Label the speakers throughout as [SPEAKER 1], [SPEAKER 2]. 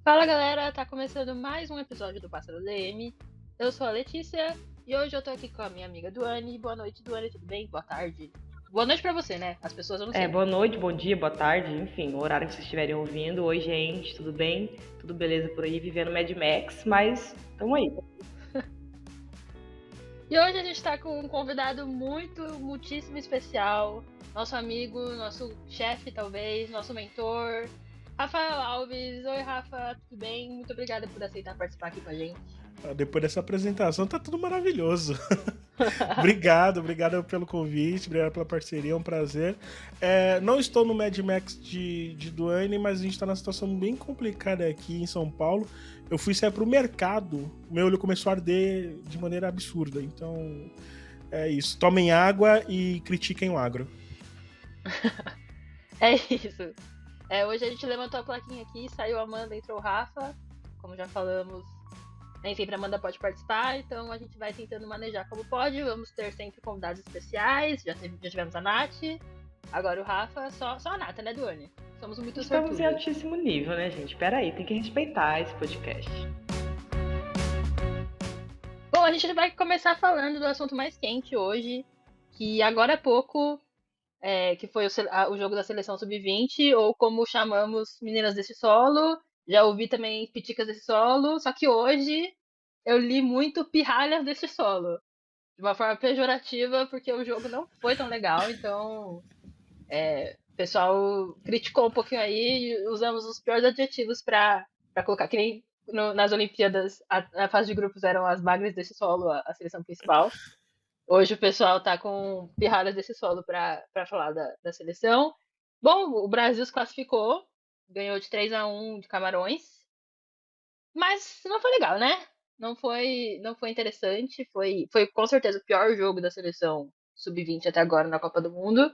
[SPEAKER 1] Fala galera, tá começando mais um episódio do Pássaro DM. Eu sou a Letícia e hoje eu tô aqui com a minha amiga Duane. Boa noite, Duane, tudo bem? Boa tarde. Boa noite pra você, né? As pessoas eu não sei.
[SPEAKER 2] Boa noite, bom dia, boa tarde, enfim, o horário que vocês estiverem ouvindo. Oi, gente, tudo bem? Tudo beleza por aí, vivendo Mad Max, mas tamo aí.
[SPEAKER 1] E hoje a gente tá com um convidado muitíssimo especial. Nosso amigo, nosso chefe talvez, nosso mentor, Rafael Alves. Oi, Rafa, tudo bem? Muito obrigada por aceitar participar aqui com a gente.
[SPEAKER 3] Depois dessa apresentação, tá tudo maravilhoso. Obrigado pelo convite, obrigado pela parceria, é um prazer. Não estou no Mad Max de Duane, mas a gente está numa situação bem complicada aqui em São Paulo. Eu fui sair pro mercado, meu olho começou a arder de maneira absurda. Então, é isso. Tomem água e critiquem o agro.
[SPEAKER 1] É isso. Hoje a gente levantou a plaquinha aqui, saiu a Amanda, entrou o Rafa. Como já falamos, nem sempre a Amanda pode participar, então a gente vai tentando manejar como pode. Vamos ter sempre convidados especiais. Já tivemos a Nath, agora o Rafa, só a Nata, né, Duane? Somos muito
[SPEAKER 2] Estamos em
[SPEAKER 1] sortudas.
[SPEAKER 2] altíssimo nível, né, gente? Peraí, tem que respeitar esse podcast.
[SPEAKER 1] Bom, a gente vai começar falando do assunto mais quente hoje, que agora há pouco, que foi o jogo da Seleção Sub-20, ou como chamamos Meninas desse Solo. Já ouvi também Piticas desse Solo, só que hoje eu li muito Pirralhas desse Solo, de uma forma pejorativa, porque o jogo não foi tão legal, então o pessoal criticou um pouquinho aí e usamos os piores adjetivos pra colocar, que nem nas Olimpíadas, a fase de grupos eram as magras desse solo, a seleção principal. Hoje o pessoal tá com pirralhas desse solo pra falar da seleção. Bom, o Brasil se classificou, ganhou de 3-1 de Camarões, mas não foi legal, né? Não foi interessante, foi com certeza o pior jogo da seleção sub-20 até agora na Copa do Mundo.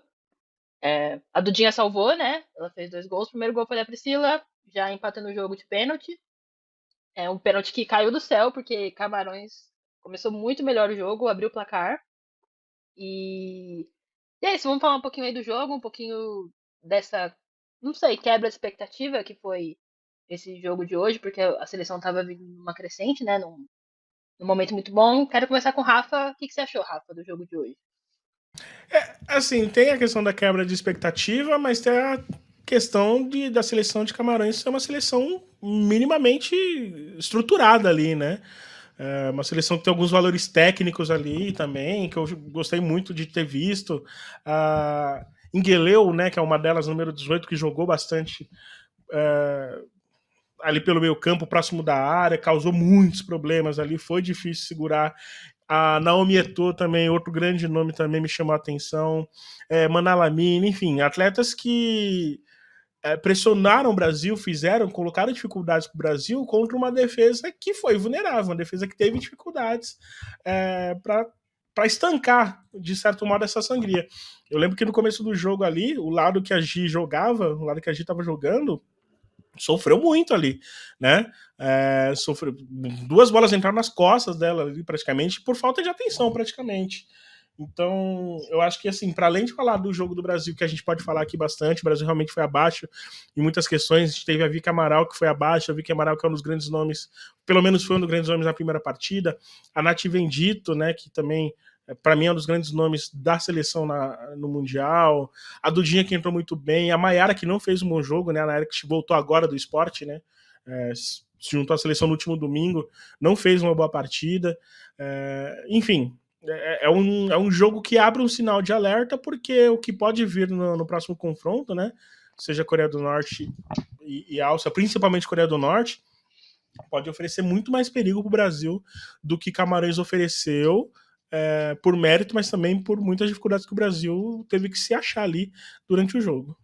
[SPEAKER 1] A Dudinha salvou, né? Ela fez 2 gols. O primeiro gol foi da Priscila, já empatando o jogo de pênalti. É um pênalti que caiu do céu, porque Camarões começou muito melhor o jogo, abriu o placar. E, e é isso, vamos falar um pouquinho aí do jogo, um pouquinho dessa, não sei, quebra de expectativa que foi esse jogo de hoje, porque a seleção estava vindo numa crescente, né? Num momento muito bom. Quero começar com o Rafa. O que você achou, Rafa, do jogo de hoje?
[SPEAKER 3] Assim, tem a questão da quebra de expectativa, mas tem a questão da seleção de Camarões ser uma seleção minimamente estruturada ali, né? Uma seleção que tem alguns valores técnicos ali também, que eu gostei muito de ter visto. A Ingueleu, né, que é uma delas, número 18, que jogou bastante ali pelo meio campo, próximo da área, causou muitos problemas ali, foi difícil segurar. A Naomi Eto'o também, outro grande nome também me chamou a atenção. Manalamine, enfim, atletas que pressionaram o Brasil, colocaram dificuldades para o Brasil contra uma defesa que foi vulnerável, uma defesa que teve dificuldades para estancar, de certo modo, essa sangria. Eu lembro que no começo do jogo ali, o lado que a Gi jogava, o lado que a Gi estava jogando, sofreu muito ali, né? Sofreu 2 bolas entraram nas costas dela ali, praticamente, por falta de atenção, praticamente. Então, eu acho que, assim, para além de falar do jogo do Brasil, que a gente pode falar aqui bastante, o Brasil realmente foi abaixo em muitas questões. A gente teve a Vicky Amaral, que foi abaixo, a Vicky Amaral, que é um dos grandes nomes, pelo menos foi um dos grandes nomes na primeira partida. A Nath Vendito, né, que também, para mim, é um dos grandes nomes da seleção no Mundial. A Dudinha, que entrou muito bem. A Maiara, que não fez um bom jogo, né, a Nayara, que voltou agora do esporte, né, se juntou à seleção no último domingo, não fez uma boa partida. Enfim, é um jogo que abre um sinal de alerta, porque o que pode vir no próximo confronto, né? Seja Coreia do Norte e Áustria, principalmente Coreia do Norte, pode oferecer muito mais perigo para o Brasil do que Camarões ofereceu, por mérito, mas também por muitas dificuldades que o Brasil teve que se achar ali durante o jogo.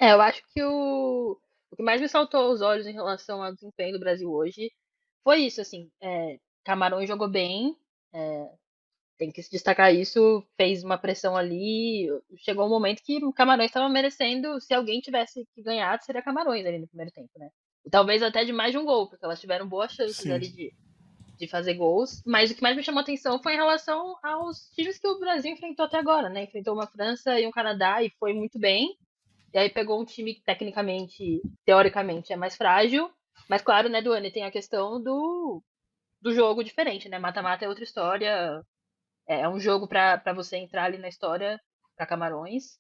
[SPEAKER 1] Eu acho que o que mais me saltou aos olhos em relação ao desempenho do Brasil hoje foi isso, assim, Camarões jogou bem, é, tem que se destacar isso, fez uma pressão ali, chegou um momento que o Camarões estava merecendo, se alguém tivesse que ganhar, seria Camarões ali no primeiro tempo, né? E talvez até de mais de um gol, porque elas tiveram boas chances
[SPEAKER 3] Sim.
[SPEAKER 1] ali de fazer gols, mas o que mais me chamou atenção foi em relação aos times que o Brasil enfrentou até agora, né? Enfrentou uma França e um Canadá e foi muito bem, e aí pegou um time que tecnicamente, teoricamente, é mais frágil. Mas claro, né, Duane, tem a questão do jogo diferente, né? Mata-mata é outra história. É um jogo pra você entrar ali na história pra Camarões.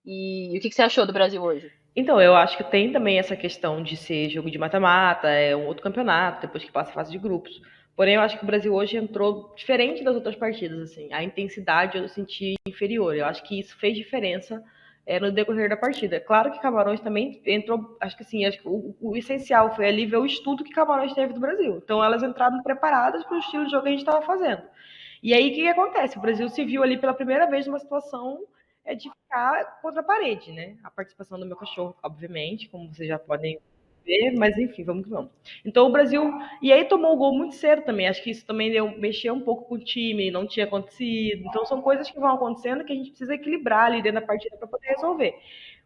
[SPEAKER 1] E o que você achou do Brasil hoje?
[SPEAKER 2] Então, eu acho que tem também essa questão de ser jogo de mata-mata, é um outro campeonato, depois que passa a fase de grupos. Porém, eu acho que o Brasil hoje entrou diferente das outras partidas, assim. A intensidade eu senti inferior. Eu acho que isso fez diferença no decorrer da partida. Claro que Camarões também entrou, acho que sim, acho que o essencial foi ali ver o estudo que Camarões teve do Brasil. Então, elas entraram preparadas para o estilo de jogo que a gente estava fazendo. E aí, o que acontece? O Brasil se viu ali pela primeira vez numa situação de ficar contra a parede, né? A participação do meu cachorro, obviamente, como vocês já podem ver, mas enfim, vamos que vamos. Então o Brasil. E aí tomou o gol muito cedo também. Acho que isso também mexeu um pouco com o time, não tinha acontecido. Então são coisas que vão acontecendo que a gente precisa equilibrar ali dentro da partida para poder resolver.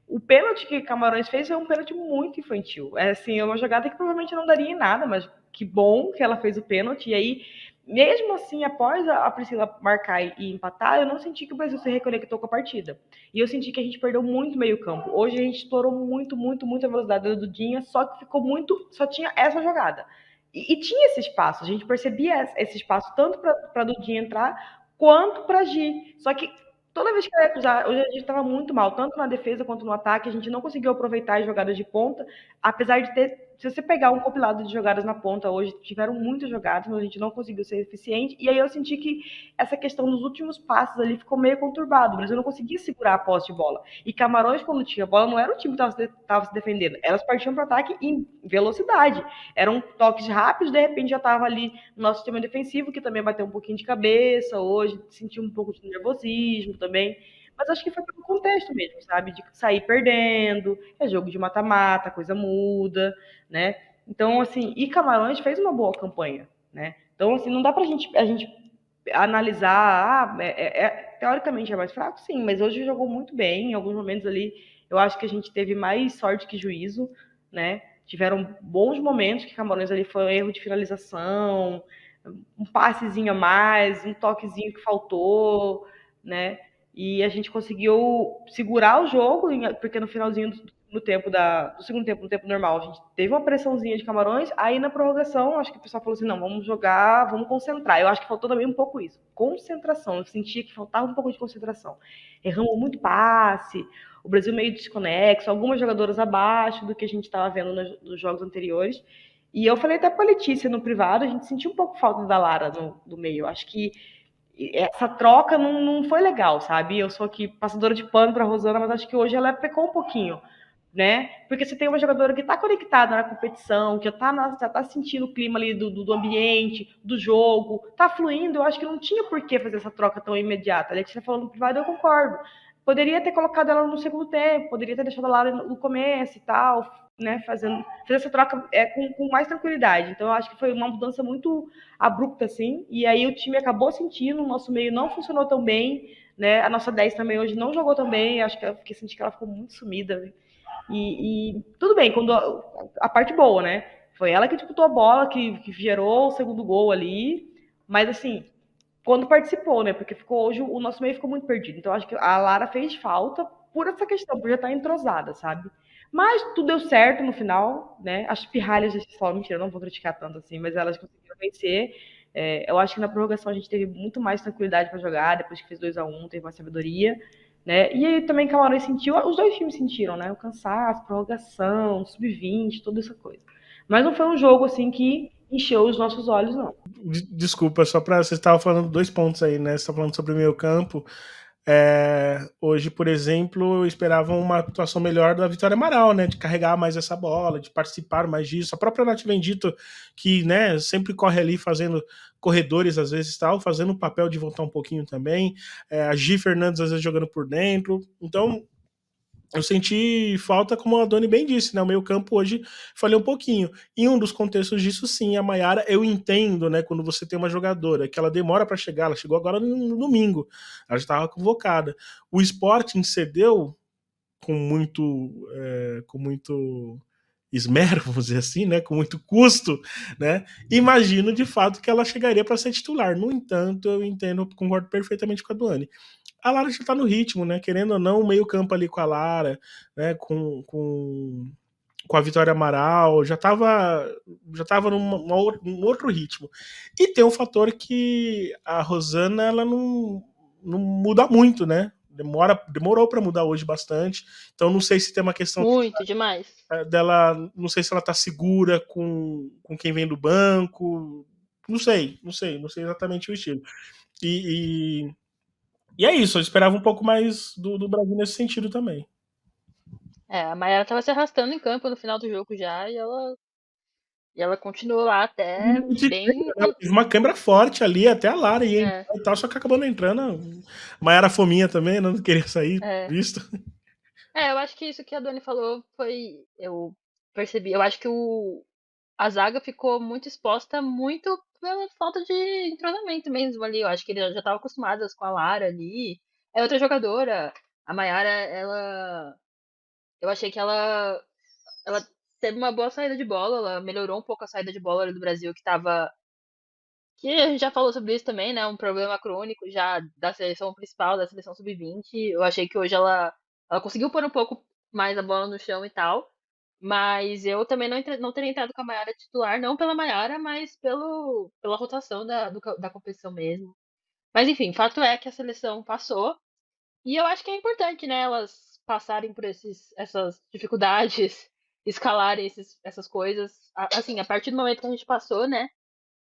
[SPEAKER 2] O pênalti que Camarões fez é um pênalti muito infantil. É assim, é uma jogada que provavelmente não daria em nada, mas que bom que ela fez o pênalti. E aí, mesmo assim, após a Priscila marcar e empatar, eu não senti que o Brasil se reconectou com a partida. E eu senti que a gente perdeu muito meio campo. Hoje a gente explorou muito a velocidade da Dudinha, só que ficou muito. Só tinha essa jogada. E tinha esse espaço, a gente percebia esse espaço tanto para a Dudinha entrar quanto para a Gi. Só que toda vez que eu ia cruzar, hoje a gente estava muito mal, tanto na defesa quanto no ataque, a gente não conseguiu aproveitar as jogadas de ponta, apesar de ter, se você pegar um compilado de jogadas na ponta hoje, tiveram muitas jogadas, mas a gente não conseguiu ser eficiente, e aí eu senti que essa questão dos últimos passos ali ficou meio conturbado, o Brasil não conseguia segurar a posse de bola, e Camarões quando tinha bola não era o time que estava se defendendo, elas partiam para o ataque em velocidade, eram toques rápidos, de repente já estava ali no nosso sistema defensivo, que também bateu um pouquinho de cabeça hoje, sentiu um pouco de nervosismo também. Mas acho que foi pelo contexto mesmo, sabe? De sair perdendo, é jogo de mata-mata, a coisa muda, né? Então, assim, e Camarões fez uma boa campanha, né? Então, assim, não dá pra a gente analisar, teoricamente é mais fraco, sim, mas hoje jogou muito bem, em alguns momentos ali, eu acho que a gente teve mais sorte que juízo, né? Tiveram bons momentos que Camarões ali foi um erro de finalização, um passezinho a mais, um toquezinho que faltou, né? E a gente conseguiu segurar o jogo, porque no finalzinho do tempo do segundo tempo, no tempo normal, a gente teve uma pressãozinha de Camarões, aí na prorrogação, acho que o pessoal falou assim, não, vamos jogar, vamos concentrar. Eu acho que faltou também um pouco isso, concentração, eu sentia que faltava um pouco de concentração. Erramos muito passe, o Brasil meio desconexo, algumas jogadoras abaixo do que a gente estava vendo nos jogos anteriores, e eu falei até pra Letícia no privado, a gente sentiu um pouco falta da Lara no meio. Eu acho que essa troca não foi legal, sabe? Eu sou aqui passadora de pano pra Rosana, mas acho que hoje ela pecou um pouquinho, né? Porque você tem uma jogadora que tá conectada na competição, que já tá sentindo o clima ali do ambiente, do jogo, tá fluindo. Eu acho que não tinha por que fazer essa troca tão imediata. A Letícia falou no privado, eu concordo. Poderia ter colocado ela no segundo tempo, poderia ter deixado ela no começo e tal, né? Fazer essa troca com mais tranquilidade. Então, eu acho que foi uma mudança muito abrupta, assim. E aí o time acabou sentindo, o nosso meio não funcionou tão bem, né? A nossa 10 também hoje não jogou tão bem. Acho que eu senti que ela ficou muito sumida. E tudo bem, quando a parte boa, né? Foi ela que disputou a bola, que gerou o segundo gol ali. Mas assim, quando participou, né? Porque ficou hoje o nosso meio ficou muito perdido. Então acho que a Lara fez falta por essa questão, por já estar entrosada, sabe? Mas tudo deu certo no final, né? As pirralhas desse solo, mentira, eu não vou criticar tanto assim, mas elas conseguiram vencer. Eu acho que na prorrogação a gente teve muito mais tranquilidade para jogar, depois que fez 2-1, teve mais sabedoria, né? E aí também Camarões sentiu, os dois times sentiram, né? O cansaço, prorrogação, sub-20, toda essa coisa. Mas não foi um jogo assim que encheu os nossos olhos, não.
[SPEAKER 3] Desculpa, só para você estava falando 2 pontos aí, né? Você está falando sobre o meio campo. Hoje, por exemplo, eu esperava uma atuação melhor da Vitória Amaral, né? De carregar mais essa bola, de participar mais disso. A própria Nath Bendito, que, né, sempre corre ali fazendo corredores, às vezes, tal, fazendo o papel de voltar um pouquinho também. A Gi Fernandes, às vezes, jogando por dentro. Então, eu senti falta, como a Doni bem disse, né? O meio campo hoje falhou um pouquinho. E um dos contextos disso, sim, a Mayara, eu entendo, né? Quando você tem uma jogadora que ela demora para chegar, ela chegou agora no domingo, ela já estava convocada. O Sporting cedeu com muito esmero, vamos dizer assim, né? Com muito custo, né? Imagino de fato que ela chegaria para ser titular. No entanto, eu entendo, concordo perfeitamente com a Duane. A Lara já tá no ritmo, né? Querendo ou não, o meio campo ali com a Lara, né? Com com a Vitória Amaral, já estava num outro ritmo. E tem um fator que a Rosana ela não muda muito, né? Demorou para mudar hoje bastante. Então não sei se tem uma questão
[SPEAKER 1] Muito demais.
[SPEAKER 3] dela, não sei se ela tá segura com quem vem do banco. Não sei exatamente o estilo. E é isso, eu esperava um pouco mais do Brasil nesse sentido também.
[SPEAKER 1] A Mayara tava se arrastando em campo no final do jogo já e ela continuou lá até bem.
[SPEAKER 3] Ela teve uma câmera forte ali, até a Lara ia
[SPEAKER 1] É,
[SPEAKER 3] entrar e tal, só que acabou não entrando. Maiara fominha também, não queria sair,
[SPEAKER 1] é.
[SPEAKER 3] visto.
[SPEAKER 1] Eu acho que isso que a Dani falou foi. Eu percebi. Eu acho que a zaga ficou muito exposta muito pela falta de entrosamento mesmo ali. Eu acho que eles já estavam acostumadas com a Lara ali. É outra jogadora. A Mayara, ela. Eu achei que ela teve uma boa saída de bola. Ela melhorou um pouco a saída de bola ali do Brasil, que tava. Que a gente já falou sobre isso também, né? Um problema crônico já da seleção principal, da seleção sub-20. Eu achei que hoje ela conseguiu pôr um pouco mais a bola no chão e tal. Mas eu também não teria entrado com a Mayara titular, não pela Mayara, mas pela rotação da competição mesmo. Mas enfim, fato é que a seleção passou. E eu acho que é importante, né, elas passarem por essas dificuldades, escalarem essas coisas. Assim, a partir do momento que a gente passou, né?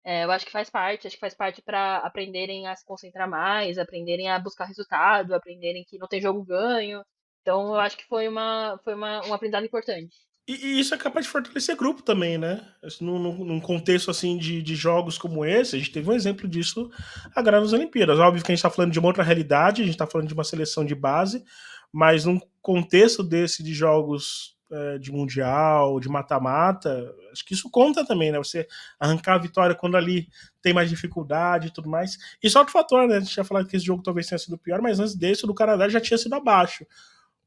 [SPEAKER 1] Eu acho que faz parte para aprenderem a se concentrar mais, aprenderem a buscar resultado, aprenderem que não tem jogo ganho. Então, eu acho que um aprendizado importante.
[SPEAKER 3] E isso é capaz de fortalecer grupo também, né? Num contexto assim de jogos como esse, a gente teve um exemplo disso agora nas Olimpíadas. Óbvio que a gente está falando de uma outra realidade, a gente está falando de uma seleção de base, mas num contexto desse de jogos de mundial, de mata-mata, acho que isso conta também, né? Você arrancar a vitória quando ali tem mais dificuldade e tudo mais. E só outro fator, né? A gente tinha falado que esse jogo talvez tenha sido pior, mas antes desse, o do Canadá já tinha sido abaixo.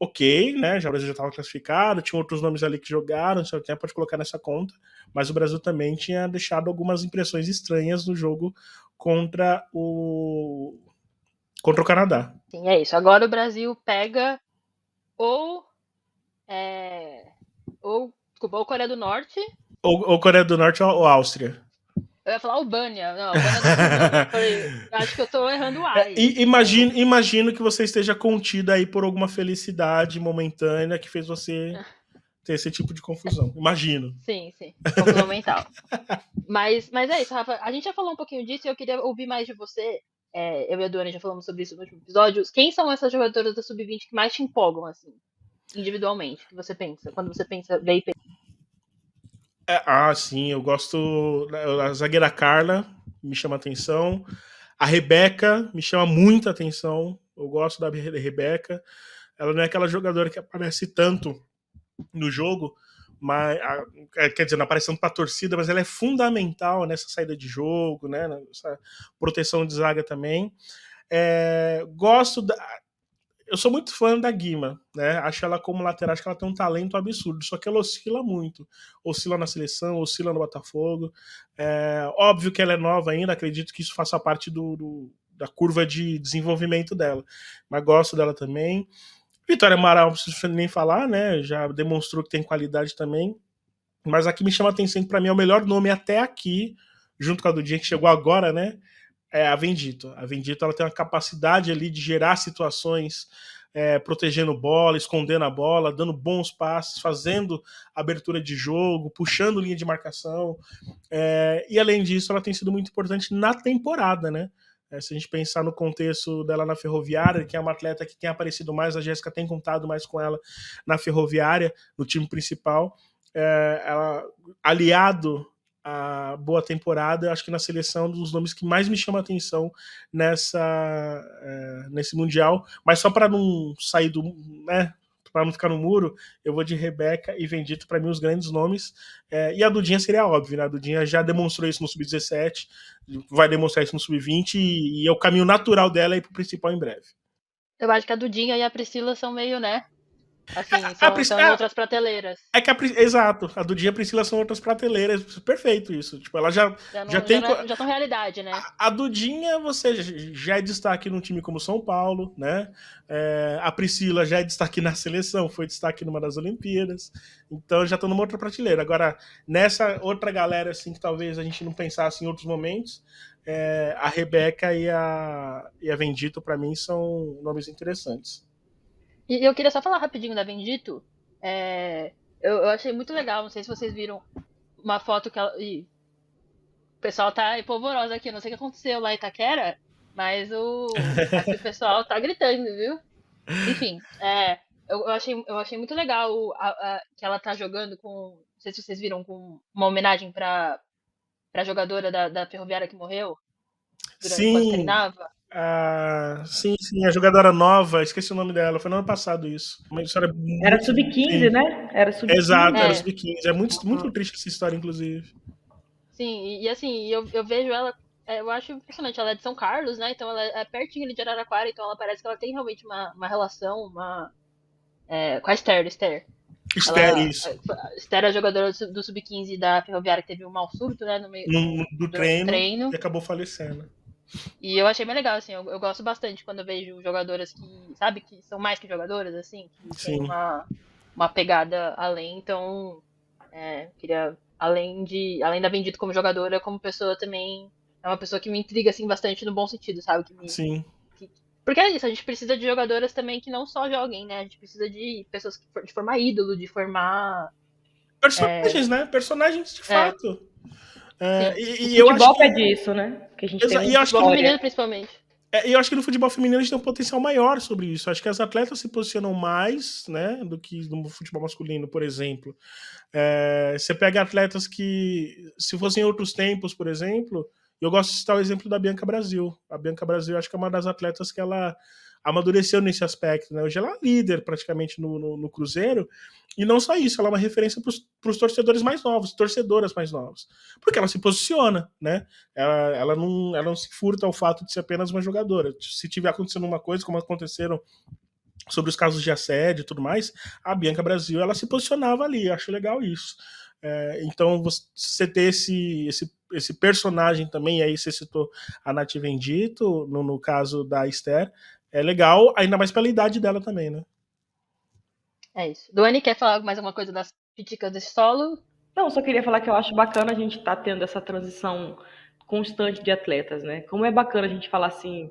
[SPEAKER 3] Ok, né? Já o Brasil já estava classificado, tinha outros nomes ali que jogaram, só que pode colocar nessa conta, mas o Brasil também tinha deixado algumas impressões estranhas no jogo contra o Canadá.
[SPEAKER 1] Sim, é isso. Agora o Brasil pega ou, é, desculpa, ou Coreia do Norte.
[SPEAKER 3] Ou Coreia do Norte ou Áustria.
[SPEAKER 1] Eu ia falar Albânia. Não, Albânia é do outro grupo. Eu falei, acho que eu tô errando o A aí.
[SPEAKER 3] Imagino que você esteja contida aí por alguma felicidade momentânea que fez você ter esse tipo de confusão. Imagino.
[SPEAKER 1] Sim, sim. Confusão mental. Mas é isso, Rafa. A gente já falou um pouquinho disso e eu queria ouvir mais de você. Eu e a Duane já falamos sobre isso no último episódio. Quem são essas jogadoras da Sub-20 que mais te empolgam, assim, individualmente? Que você pensa? Quando você pensa, vê e pensa.
[SPEAKER 3] Sim, eu gosto. A zagueira Carla me chama atenção. A Rebeca me chama muita atenção. Eu gosto da Rebeca. Ela não é aquela jogadora que aparece tanto no jogo, mas quer dizer, não aparecendo para a torcida, mas ela é fundamental nessa saída de jogo, né? Nessa proteção de zaga também. Gosto da, eu sou muito fã da Guima, né? Acho ela como lateral, acho que ela tem um talento absurdo, só que ela oscila muito. Oscila na seleção, oscila no Botafogo. Óbvio que ela é nova ainda, acredito que isso faça parte da curva de desenvolvimento dela. Mas gosto dela também. Vitória Amaral, não preciso nem falar, né? Já demonstrou que tem qualidade também. Mas aqui me chama a atenção que para mim é o melhor nome até aqui, junto com a do dia que chegou agora, né? É a Vendito. A Vendito ela tem uma capacidade ali de gerar situações, protegendo bola, escondendo a bola, dando bons passes, fazendo abertura de jogo, puxando linha de marcação. E além disso, ela tem sido muito importante na temporada, né? Se a gente pensar no contexto dela na Ferroviária, que é uma atleta que tem aparecido mais, a Jéssica tem contado mais com ela na Ferroviária, no time principal. Ela, aliado a boa temporada, acho que na seleção dos nomes que mais me chama a atenção nesse Mundial, mas só para não sair do, né, para não ficar no muro, eu vou de Rebeca e Vendito, para mim os grandes nomes, e a Dudinha seria óbvio, né? A Dudinha já demonstrou isso no Sub-17, vai demonstrar isso no Sub-20 e é o caminho natural dela ir para o principal em breve.
[SPEAKER 1] Eu acho que a Dudinha e a Priscila são meio, né? Assim,
[SPEAKER 3] A,
[SPEAKER 1] são outras prateleiras.
[SPEAKER 3] exato, a Dudinha e a Priscila são outras prateleiras. Perfeito isso. Tipo, ela já tem.
[SPEAKER 1] Já estão realidade, né?
[SPEAKER 3] A Dudinha, você já é destaque num time como São Paulo, né? A Priscila já é destaque na seleção, foi destaque numa das Olimpíadas. Então já estão numa outra prateleira. Agora, nessa outra galera, assim, que talvez a gente não pensasse em outros momentos, a Rebeca e a Vendito, para mim, são nomes interessantes.
[SPEAKER 1] E eu queria só falar rapidinho da Bendito. É, eu achei muito legal, não sei se vocês viram uma foto que ela. Ih, o pessoal tá polvorosa aqui, eu não sei o que aconteceu lá em Itaquera, mas aqui o pessoal tá gritando, viu? Enfim, eu achei muito legal que ela tá jogando com. Não sei se vocês viram, com uma homenagem pra jogadora da Ferroviária que morreu enquanto
[SPEAKER 3] Sim,
[SPEAKER 1] treinava.
[SPEAKER 3] sim, a jogadora nova, esqueci o nome dela, foi no ano passado isso. Uma história
[SPEAKER 2] Era
[SPEAKER 3] muito.
[SPEAKER 2] sub-15,
[SPEAKER 3] Sim,
[SPEAKER 2] né? Era sub-15.
[SPEAKER 3] exato, era
[SPEAKER 1] É,
[SPEAKER 3] sub-15. É muito, muito triste essa história, inclusive.
[SPEAKER 1] sim, e assim, eu vejo ela. Eu acho impressionante, ela é de São Carlos, né? Então ela é pertinho ali de Araraquara, então ela parece que ela tem realmente uma relação com a Esther.
[SPEAKER 3] Esther,
[SPEAKER 1] Ela,
[SPEAKER 3] isso.
[SPEAKER 1] a Esther é jogadora do Sub-15 da Ferroviária que teve um mal súbito, né?
[SPEAKER 3] Do
[SPEAKER 1] Durante o
[SPEAKER 3] treino
[SPEAKER 1] treino.
[SPEAKER 3] e acabou falecendo.
[SPEAKER 1] E eu achei bem legal, assim, eu gosto bastante quando eu vejo jogadoras que, sabe, que são mais que jogadoras, assim, que tem
[SPEAKER 3] Sim,
[SPEAKER 1] uma pegada além, então, queria, além da Bendito como jogadora, como pessoa também, é uma pessoa que me intriga, assim, bastante no bom sentido, sabe,
[SPEAKER 3] sim.
[SPEAKER 1] porque é isso, a gente precisa de jogadoras também que não só joguem, né, a gente precisa de pessoas de formar ídolo, de formar,
[SPEAKER 3] Personagens, né? Personagens de
[SPEAKER 1] é,
[SPEAKER 3] fato.
[SPEAKER 1] sim,
[SPEAKER 2] O
[SPEAKER 3] E eu acho
[SPEAKER 2] futebol
[SPEAKER 3] que.
[SPEAKER 2] pede isso, né? Que a gente tem
[SPEAKER 3] E
[SPEAKER 2] muita
[SPEAKER 3] eu acho
[SPEAKER 1] futebol
[SPEAKER 3] que
[SPEAKER 2] história.
[SPEAKER 1] feminino principalmente.
[SPEAKER 3] eu acho que no futebol feminino a gente tem um potencial maior sobre isso. Acho que as atletas se posicionam mais, né, do que no futebol masculino, por exemplo. Você pega atletas que, se fossem outros tempos, por exemplo, eu gosto de citar o exemplo da Bianca Brasil. A Bianca Brasil, acho que é uma das atletas que ela amadureceu nesse aspecto, né? Hoje ela é líder praticamente no Cruzeiro, e não só isso, ela é uma referência para os torcedores mais novos, torcedoras mais novas, porque ela se posiciona, né? Ela não se furta ao fato de ser apenas uma jogadora. Se tiver acontecendo uma coisa, como aconteceram sobre os casos de assédio e tudo mais, a Bianca Brasil ela se posicionava ali. Eu acho legal isso. Então, você ter esse personagem também, e aí você citou a Nath Vendito, no caso da Esther, é legal, ainda mais pela idade dela também, né?
[SPEAKER 1] É isso. Duane, quer falar mais alguma coisa das críticas desse solo?
[SPEAKER 2] Não, só queria falar que eu acho bacana a gente estar tendo essa transição constante de atletas, né? Como é bacana a gente falar assim,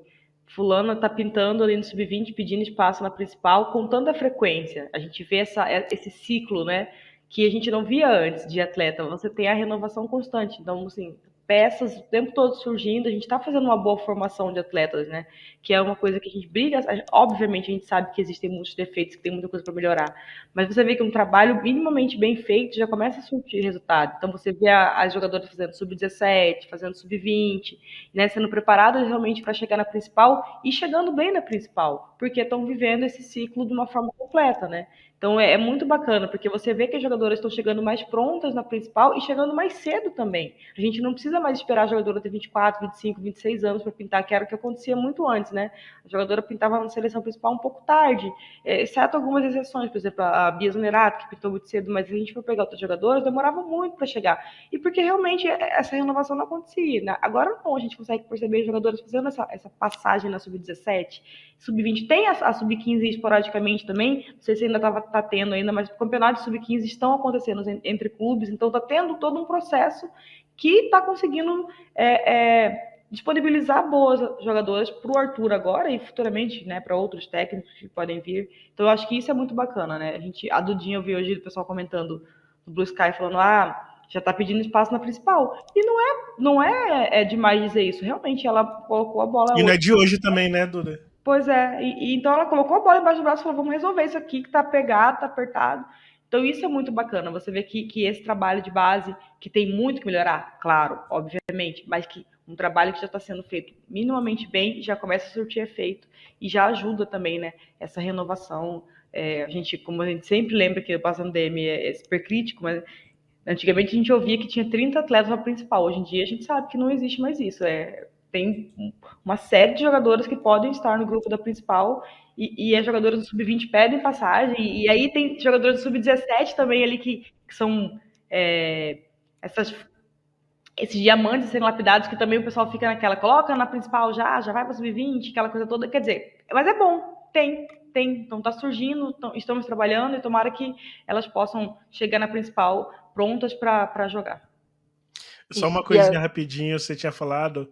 [SPEAKER 2] fulano tá pintando ali no sub-20, pedindo espaço na principal com tanta frequência. A gente vê esse ciclo, né? Que a gente não via antes de atleta. Você tem a renovação constante. Então, assim, peças o tempo todo surgindo. A gente está fazendo uma boa formação de atletas, né? Que é uma coisa que a gente briga. Obviamente, a gente sabe que existem muitos defeitos, que tem muita coisa para melhorar. Mas você vê que um trabalho minimamente bem feito já começa a surtir resultado. Então você vê as jogadoras fazendo sub-17, fazendo sub-20, né, sendo preparadas realmente para chegar na principal e chegando bem na principal, porque estão vivendo esse ciclo de uma forma completa, né? Então é muito bacana, porque você vê que as jogadoras estão chegando mais prontas na principal e chegando mais cedo também. A gente não precisa mais esperar a jogadora ter 24, 25, 26 anos para pintar, que era o que acontecia muito antes, né? A jogadora pintava na seleção principal um pouco tarde, exceto algumas exceções, por exemplo, a Bia Zanerato, que pintou muito cedo, mas se a gente for pegar outros jogadores, demorava muito para chegar. E porque realmente essa renovação não acontecia. Né? Agora não, a gente consegue perceber jogadores fazendo essa passagem na sub-17, sub-20. Tem a sub-15 esporadicamente também, não sei se ainda tá tendo ainda, mas campeonatos sub-15 estão acontecendo entre clubes, então está tendo todo um processo que está conseguindo disponibilizar boas jogadoras para o Arthur agora e futuramente, né, para outros técnicos que podem vir. Então eu acho que isso é muito bacana, né? A Dudinha, eu vi hoje o pessoal comentando no Blue Sky falando, já tá pedindo espaço na principal. E não é demais dizer isso. Realmente ela colocou a bola
[SPEAKER 3] E não
[SPEAKER 2] hoje.
[SPEAKER 3] é de hoje também, né, Duda?
[SPEAKER 2] Pois é, então ela colocou a bola embaixo do braço e falou, vamos resolver isso aqui que tá pegado, tá apertado. Então isso é muito bacana, você vê que esse trabalho de base, que tem muito que melhorar, claro, obviamente, mas que um trabalho que já está sendo feito minimamente bem, já começa a surtir efeito e já ajuda também, né, essa renovação. Como a gente sempre lembra que o Passando DM é super crítico, mas antigamente a gente ouvia que tinha 30 atletas na principal, hoje em dia a gente sabe que não existe mais isso, tem uma série de jogadores que podem estar no grupo da principal e as jogadoras do sub-20 pedem passagem, e aí tem jogadores do sub-17 também ali que são esses diamantes serem lapidados, que também o pessoal fica naquela, coloca na principal já vai para sub-20, aquela coisa toda, quer dizer, mas é bom, tem, então tá surgindo, estamos trabalhando e tomara que elas possam chegar na principal prontas para jogar.
[SPEAKER 3] Só uma coisinha rapidinho, você tinha falado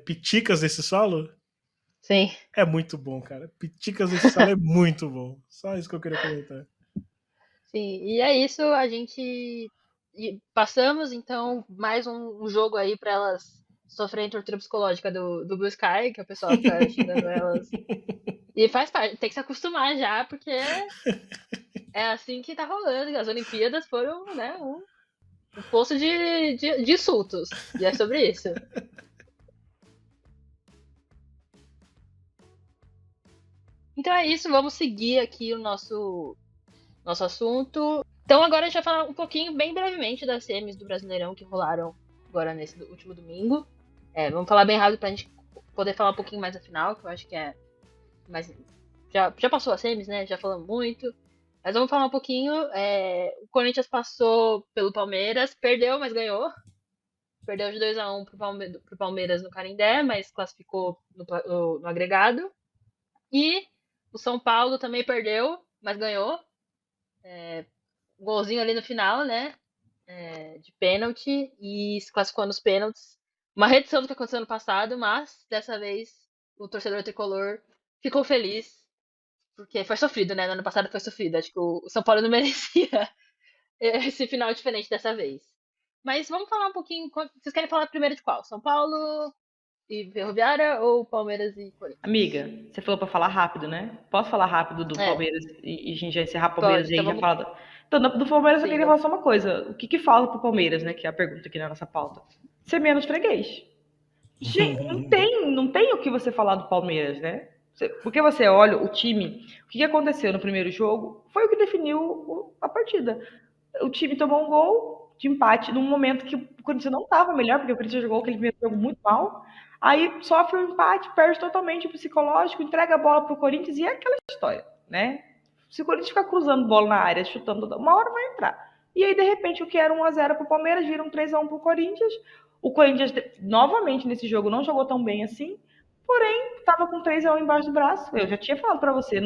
[SPEAKER 3] piticas desse solo?
[SPEAKER 1] Sim.
[SPEAKER 3] É muito bom, cara. Piticas desse solo é muito bom. Só isso que eu queria comentar.
[SPEAKER 1] Sim, e é isso, a gente passamos então mais um jogo aí para elas sofrerem tortura psicológica do Blue Sky, que o pessoal fica xingando elas. E faz parte, tem que se acostumar já, porque é assim que tá rolando. As Olimpíadas foram, né, um poço de insultos. E é sobre isso. Então é isso, vamos seguir aqui o nosso assunto. Então agora a gente vai falar um pouquinho, bem brevemente, das semis do Brasileirão que rolaram agora nesse último domingo. Vamos falar bem rápido pra gente poder falar um pouquinho mais da final, que eu acho que é mais... Já passou as semis, né? Já falamos muito. Mas vamos falar um pouquinho. O Corinthians passou pelo Palmeiras, perdeu, mas ganhou. Perdeu de 2-1 pro Palmeiras no Canindé, mas classificou no agregado. E o São Paulo também perdeu, mas ganhou. Um golzinho ali no final, né? De pênalti e se classificou nos pênaltis. Uma reedição do que aconteceu no passado, mas dessa vez o torcedor tricolor ficou feliz porque foi sofrido, né? No ano passado foi sofrido. Acho que o São Paulo não merecia esse final diferente dessa vez. Mas vamos falar um pouquinho. Vocês querem falar primeiro de qual? São Paulo e Ferroviária ou Palmeiras e Corinthians?
[SPEAKER 2] Amiga, você falou pra falar rápido, né? Posso falar rápido do Palmeiras e a gente já encerrar Palmeiras
[SPEAKER 1] Pode,
[SPEAKER 2] e aí
[SPEAKER 1] então
[SPEAKER 2] já fala. Então, do Palmeiras eu queria
[SPEAKER 1] vamos...
[SPEAKER 2] falar só uma coisa. O que falta pro Palmeiras, né? Que é a pergunta aqui na nossa pauta. Ser menos freguês. Gente, não tem o que você falar do Palmeiras, né? Porque você olha o time, o que aconteceu no primeiro jogo foi o que definiu a partida. O time tomou um gol de empate num momento que o Corinthians não estava melhor, porque o Corinthians jogou aquele primeiro jogo muito mal. Aí sofre um empate, perde totalmente o psicológico, entrega a bola pro Corinthians e é aquela história, né? Se o Corinthians ficar cruzando bola na área, chutando, uma hora vai entrar. E aí, de repente, o que era 1-0 pro Palmeiras vira um 3-1 pro Corinthians. O Corinthians, novamente, nesse jogo, não jogou tão bem assim, porém, estava com 3-1 embaixo do braço. Eu já tinha falado para você,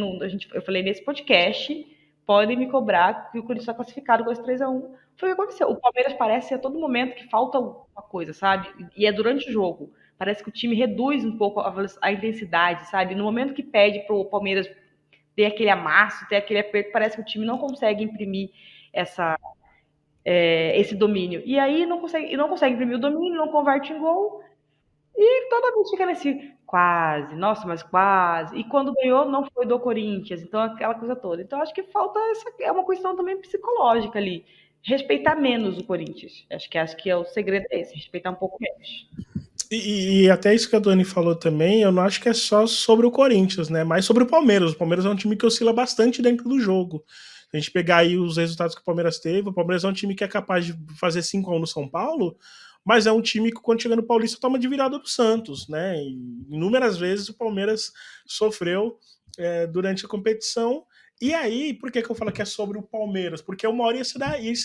[SPEAKER 2] eu falei nesse podcast, podem me cobrar que o Corinthians está classificado com esse 3-1. Foi o que aconteceu. O Palmeiras parece a todo momento que falta uma coisa, sabe? E é durante o jogo. Parece que o time reduz um pouco a intensidade, sabe? No momento que pede para o Palmeiras ter aquele amasso, ter aquele aperto, parece que o time não consegue imprimir esse domínio. E aí não consegue imprimir o domínio, não converte em gol. E toda vez fica nesse quase, nossa, mas quase. E quando ganhou, não foi do Corinthians. Então, aquela coisa toda. Então, acho que falta é uma questão também psicológica ali. Respeitar menos o Corinthians. Acho que é o segredo é esse, respeitar um pouco menos.
[SPEAKER 3] E até isso que a Dani falou também, eu não acho que é só sobre o Corinthians, né? Mas sobre o Palmeiras. O Palmeiras é um time que oscila bastante dentro do jogo. Se a gente pegar aí os resultados que o Palmeiras teve, o Palmeiras é um time que é capaz de fazer 5-1 no São Paulo, mas é um time que quando chega no Paulista toma de virada do Santos, né? E inúmeras vezes o Palmeiras sofreu durante a competição. E aí, por que eu falo que é sobre o Palmeiras? Porque uma hora isso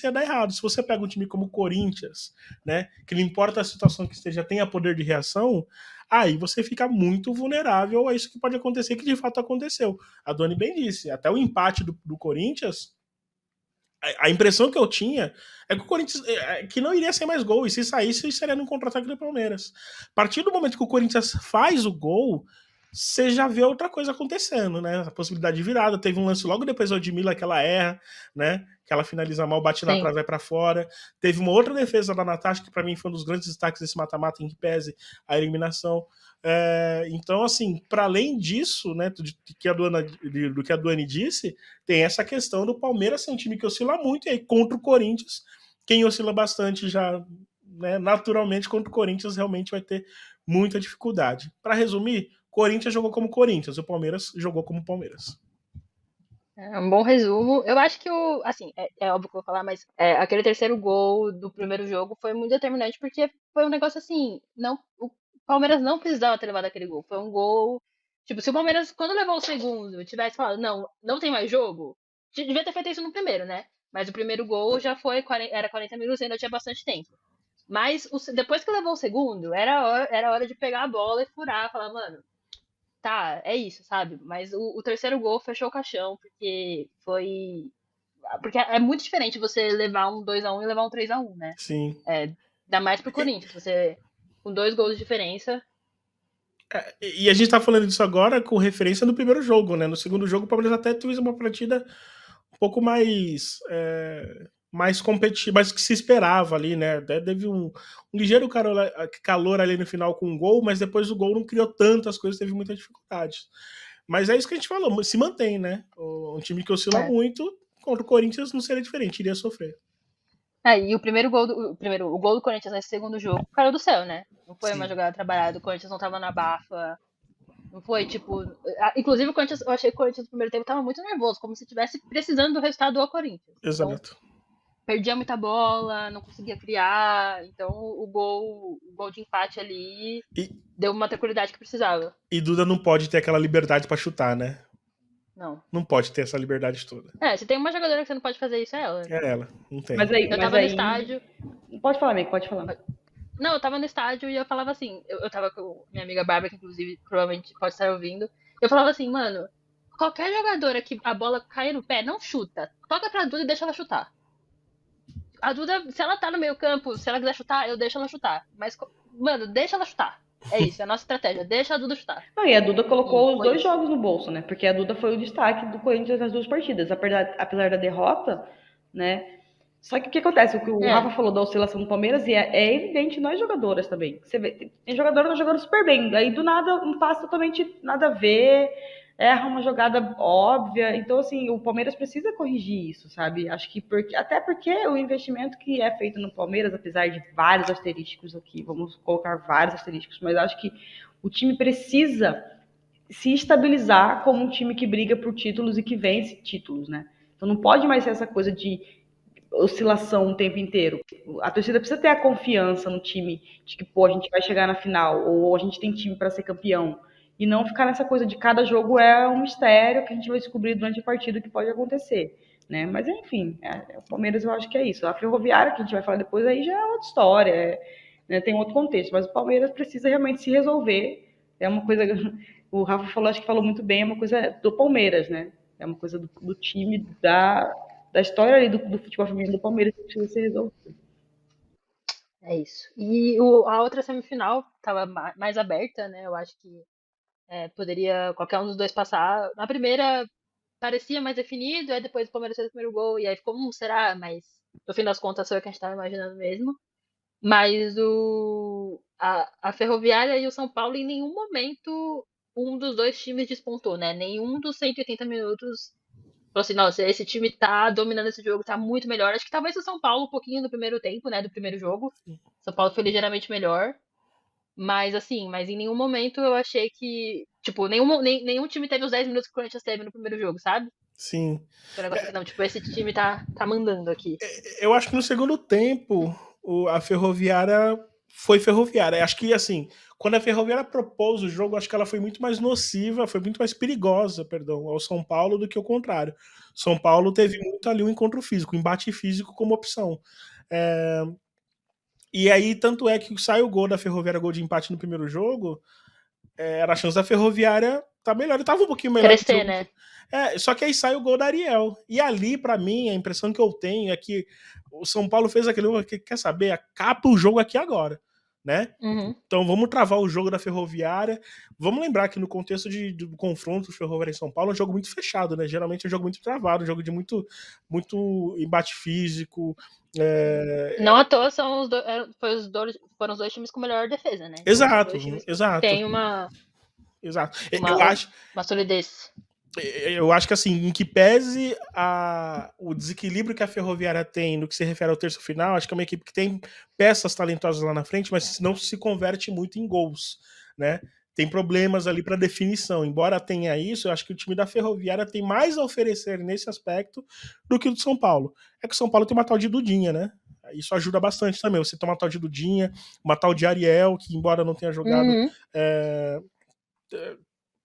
[SPEAKER 3] ia dar errado. Se você pega um time como o Corinthians, né, que não importa a situação que esteja, tenha poder de reação, aí você fica muito vulnerável a isso que pode acontecer, que de fato aconteceu. A Doni bem disse, até o empate do Corinthians, a impressão que eu tinha é que o Corinthians que não iria ser mais gol, e se saísse, seria no contra-ataque do Palmeiras. A partir do momento que o Corinthians faz o gol, você já vê outra coisa acontecendo, né? A possibilidade de virada. Teve um lance logo depois da Odmila que ela erra, né? Que ela finaliza mal, bate na trave, vai pra fora. Teve uma outra defesa da Natasha, que pra mim foi um dos grandes destaques desse mata-mata, em que pese a eliminação. Então, assim, para além disso, né, do que a Duane disse, tem essa questão do Palmeiras ser um time que oscila muito, e aí contra o Corinthians, quem oscila bastante já, né, naturalmente, contra o Corinthians realmente vai ter muita dificuldade. Para resumir, Corinthians jogou como Corinthians, o Palmeiras jogou como Palmeiras.
[SPEAKER 1] É um bom resumo. Eu acho que assim, é óbvio que eu vou falar, mas aquele terceiro gol do primeiro jogo foi muito determinante porque foi um negócio assim, não, o Palmeiras não precisava ter levado aquele gol. Foi um gol, tipo, se o Palmeiras quando levou o segundo tivesse falado, não, não tem mais jogo, devia ter feito isso no primeiro, né? Mas o primeiro gol já foi, era 40 minutos, ainda tinha bastante tempo. Mas depois que levou o segundo, era hora de pegar a bola e furar, falar, mano, tá, é isso, sabe? Mas o terceiro gol fechou o caixão, porque foi. Porque é muito diferente você levar um 2-1 e levar um 3-1, né?
[SPEAKER 3] Sim.
[SPEAKER 1] Ainda mais pro Corinthians. Você, com 2 gols de diferença.
[SPEAKER 3] E a gente tá falando disso agora com referência no primeiro jogo, né? No segundo jogo, o Palmeiras até fez uma partida um pouco mais competitiva, mais que se esperava ali, né? Até teve um ligeiro calor ali no final com um gol, mas depois o gol não criou tantas coisas, teve muita dificuldade. Mas é isso que a gente falou, se mantém, né? Um time que oscila
[SPEAKER 1] É.
[SPEAKER 3] muito, contra o Corinthians não seria diferente, iria sofrer.
[SPEAKER 1] E o primeiro gol o gol do Corinthians nesse segundo jogo caiu do céu, né? Não foi uma
[SPEAKER 3] Sim,
[SPEAKER 1] jogada trabalhada, o Corinthians não tava na bafa. Não foi, tipo. Inclusive, o Corinthians, eu achei que o Corinthians no primeiro tempo tava muito nervoso, como se estivesse precisando do resultado do Corinthians. Então,
[SPEAKER 3] exato.
[SPEAKER 1] perdia muita bola, não conseguia criar. Então o gol de empate ali
[SPEAKER 3] E,
[SPEAKER 1] deu uma tranquilidade que precisava.
[SPEAKER 3] e Duda não pode ter aquela liberdade pra chutar, né?
[SPEAKER 1] Não.
[SPEAKER 3] Não pode ter essa liberdade toda.
[SPEAKER 1] Se tem uma jogadora que você não pode fazer isso, é ela.
[SPEAKER 3] É ela, não tem.
[SPEAKER 2] Mas aí,
[SPEAKER 1] Eu
[SPEAKER 2] mas
[SPEAKER 1] tava no
[SPEAKER 2] aí.
[SPEAKER 1] estádio.
[SPEAKER 2] Pode falar, amigo, pode falar.
[SPEAKER 1] Não, eu tava no estádio e eu falava assim. Eu tava com minha amiga Bárbara, que inclusive provavelmente pode estar ouvindo. Eu falava assim, mano, qualquer jogadora que a bola cair no pé, não chuta. Toca pra Duda e deixa ela chutar. A Duda, se ela tá no meio campo, se ela quiser chutar, eu deixo ela chutar. Mas, mano, deixa ela chutar. É isso, é a nossa estratégia. Deixa a Duda chutar.
[SPEAKER 2] Não, e a Duda
[SPEAKER 1] E
[SPEAKER 2] colocou os
[SPEAKER 1] foi
[SPEAKER 2] dois
[SPEAKER 1] isso.
[SPEAKER 2] jogos no bolso, né? Porque a Duda foi o destaque do Corinthians nas duas partidas, apesar da derrota, né? Só que o que acontece? O que o Rafa
[SPEAKER 1] É,
[SPEAKER 2] falou da oscilação do Palmeiras, e é evidente nós jogadoras também. Você vê, tem jogadora que tá jogando super bem, aí do nada um passe totalmente nada a ver, erra uma jogada óbvia. Então, assim, o Palmeiras precisa corrigir isso, sabe? Acho que até porque o investimento que é feito no Palmeiras, apesar de vários asterísticos aqui, vamos colocar vários asterísticos, mas acho que o time precisa se estabilizar como um time que briga por títulos e que vence títulos, né? Então não pode mais ser essa coisa de oscilação o tempo inteiro. A torcida precisa ter a confiança no time de que, pô, a gente vai chegar na final, ou a gente tem time para ser campeão. E não ficar nessa coisa de cada jogo é um mistério que a gente vai descobrir durante a partida o que pode acontecer. Né? Mas enfim, o Palmeiras eu acho que é isso. A Ferroviária, que a gente vai falar depois, aí já é outra história, né? Tem outro contexto. Mas o Palmeiras precisa realmente se resolver. É uma coisa. O Rafa falou, acho que falou muito bem, é uma coisa do Palmeiras, né? É uma coisa do time, da história ali do futebol feminino do Palmeiras que precisa ser resolvida.
[SPEAKER 1] é isso. E a outra semifinal tava mais aberta, né? Eu acho que poderia qualquer um dos dois passar. Na primeira parecia mais definido, aí depois o Palmeiras fez o primeiro gol, e aí ficou, será? Mas no fim das contas foi o que a gente tava imaginando mesmo. Mas a Ferroviária e o São Paulo, em nenhum momento, um dos dois times despontou, né? Nenhum dos 180 minutos falou assim, nossa, esse time tá dominando esse jogo, tá muito melhor. Acho que talvez o São Paulo um pouquinho no primeiro tempo, né? Do primeiro jogo. São Paulo foi ligeiramente melhor. Mas assim, mas em nenhum momento eu achei que. Tipo, nenhum time teve os 10 minutos que o Corinthians teve no primeiro jogo, sabe?
[SPEAKER 3] Sim.
[SPEAKER 1] Foi um negócio assim, não, tipo, esse time tá mandando aqui.
[SPEAKER 3] Eu acho que no segundo tempo a Ferroviária foi Ferroviária. Acho que assim, quando a Ferroviária propôs o jogo, acho que ela foi muito mais nociva, foi muito mais perigosa, perdão, ao São Paulo do que o contrário. São Paulo teve muito ali um encontro físico, um embate físico como opção. É, e aí, tanto é que sai o gol da Ferroviária, gol de empate no primeiro jogo, era a chance da Ferroviária tá melhor. Ele tava um pouquinho melhor que o
[SPEAKER 1] Crescer,
[SPEAKER 3] jogo.
[SPEAKER 1] né?
[SPEAKER 3] Só que aí sai o gol da Ariel. E ali, pra mim, a impressão que eu tenho é que o São Paulo fez aquele que quer saber, acaba o jogo aqui agora, né?
[SPEAKER 1] Uhum.
[SPEAKER 3] Então vamos travar o jogo da Ferroviária. Vamos lembrar que no contexto do confronto Ferroviária em São Paulo é um jogo muito fechado, né? Geralmente é um jogo muito travado, um jogo de muito embate físico.
[SPEAKER 1] Não à toa são foram os dois times com melhor defesa, né? Então são
[SPEAKER 3] Exato,
[SPEAKER 1] dois times que
[SPEAKER 3] exato,
[SPEAKER 1] têm
[SPEAKER 3] exato.
[SPEAKER 1] uma, uma solidez.
[SPEAKER 3] Eu acho que assim, em que pese o desequilíbrio que a Ferroviária tem no que se refere ao terço final, acho que é uma equipe que tem peças talentosas lá na frente, mas não se converte muito em gols, né? tem problemas ali para definição. Embora tenha isso, eu acho que o time da Ferroviária tem mais a oferecer nesse aspecto do que o do São Paulo. É que o São Paulo tem uma tal de Dudinha, né? Isso ajuda bastante também. Você tem uma tal de Dudinha, uma tal de Ariel, que embora não tenha jogado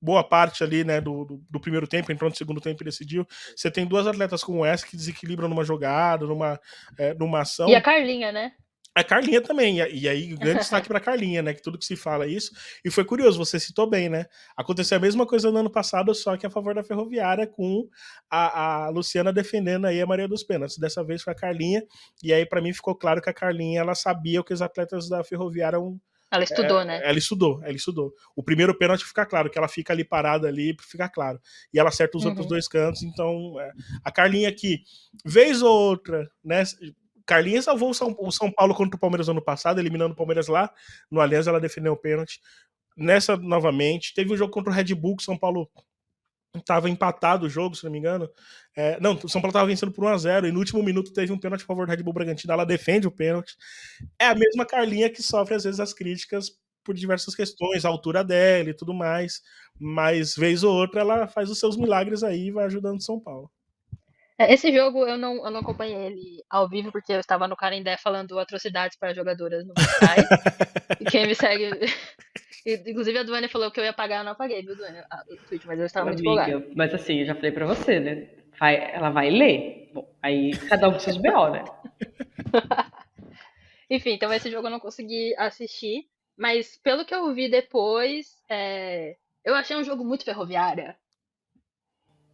[SPEAKER 3] boa parte ali, né, do primeiro tempo, entrou no segundo tempo e decidiu. Você tem duas atletas como essa que desequilibram numa jogada, numa ação.
[SPEAKER 1] E a Carlinha, né?
[SPEAKER 3] A Carlinha também, e aí grande destaque para Carlinha, né, que tudo que se fala é isso. E foi curioso, você citou bem, né? Aconteceu a mesma coisa no ano passado, só que a favor da Ferroviária, com a Luciana defendendo aí a Maria dos Pênaltis. Dessa vez foi a Carlinha, e aí para mim ficou claro que a Carlinha, ela sabia o que os atletas da Ferroviária
[SPEAKER 1] ela estudou, né?
[SPEAKER 3] Ela estudou. O primeiro pênalti fica claro, que ela fica ali parada ali, fica claro. E ela acerta os outros dois cantos, então a Carlinha aqui, vez ou outra, né? Carlinha salvou o São Paulo contra o Palmeiras ano passado, eliminando o Palmeiras lá no Allianz, ela defendeu o pênalti. Nessa, novamente, teve um jogo contra o Red Bull, que o São Paulo estava empatado o jogo, se não me engano. Não, o São Paulo estava vencendo por 1-0 e no último minuto teve um pênalti a favor do Red Bull Bragantino, ela defende o pênalti. É a mesma Carlinha que sofre às vezes as críticas por diversas questões, a altura dela e tudo mais, mas vez ou outra ela faz os seus milagres aí e vai ajudando o São Paulo.
[SPEAKER 1] Esse jogo eu não acompanhei ele ao vivo porque eu estava no Canindé falando atrocidades para jogadoras no Sky. E quem me segue. Inclusive a Duane falou que eu ia pagar, eu não paguei, viu, Duane? O tweet, mas eu estava muito empolgada.
[SPEAKER 2] Mas assim, eu já falei pra você, né? Ela vai ler. Bom, aí cada um com seus BO, né?
[SPEAKER 1] Enfim, então esse jogo eu não consegui assistir. Mas pelo que eu vi depois, eu achei um jogo muito Ferroviária.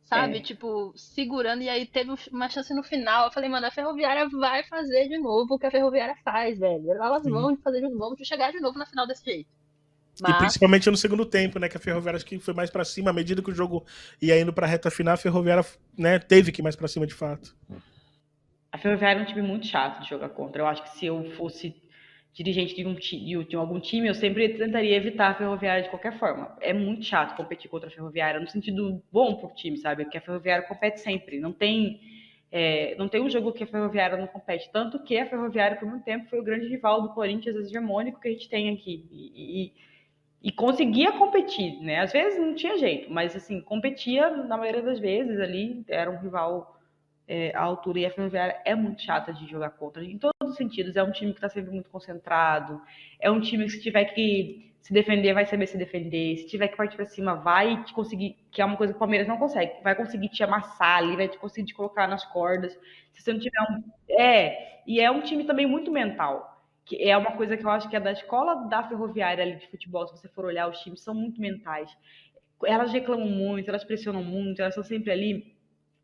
[SPEAKER 1] Sabe? Tipo, segurando, e aí teve uma chance no final. Eu falei, mano, a Ferroviária vai fazer de novo o que a Ferroviária faz, velho. Elas vão fazer de novo, vão chegar de novo na final desse jeito.
[SPEAKER 3] E principalmente no segundo tempo, né? Que a Ferroviária acho que foi mais pra cima, à medida que o jogo ia indo pra reta final, a Ferroviária, né, teve que ir mais pra cima de fato.
[SPEAKER 2] A Ferroviária é um time muito chato de jogar contra. Eu acho que se eu fosse dirigente de algum time, eu sempre tentaria evitar a Ferroviária de qualquer forma. É muito chato competir contra a Ferroviária, no sentido bom pro time, sabe? Porque a Ferroviária compete sempre. Não tem um jogo que a Ferroviária não compete. Tanto que a Ferroviária, por muito tempo, foi o grande rival do Corinthians hegemônico que a gente tem aqui. E conseguia competir, né? Às vezes não tinha jeito, mas assim, competia na maioria das vezes ali, era um rival à altura, e a Ferroviária é muito chata de jogar contra, em todos os sentidos. É um time que está sempre muito concentrado, é um time que se tiver que se defender, vai saber se defender, se tiver que partir para cima, vai te conseguir, que é uma coisa que o Palmeiras não consegue, vai conseguir te amassar ali, vai te conseguir te colocar nas cordas, se você não tiver e é um time também muito mental, que é uma coisa que eu acho que é da escola da Ferroviária ali de futebol. Se você for olhar, os times são muito mentais, elas reclamam muito, elas pressionam muito, elas estão sempre ali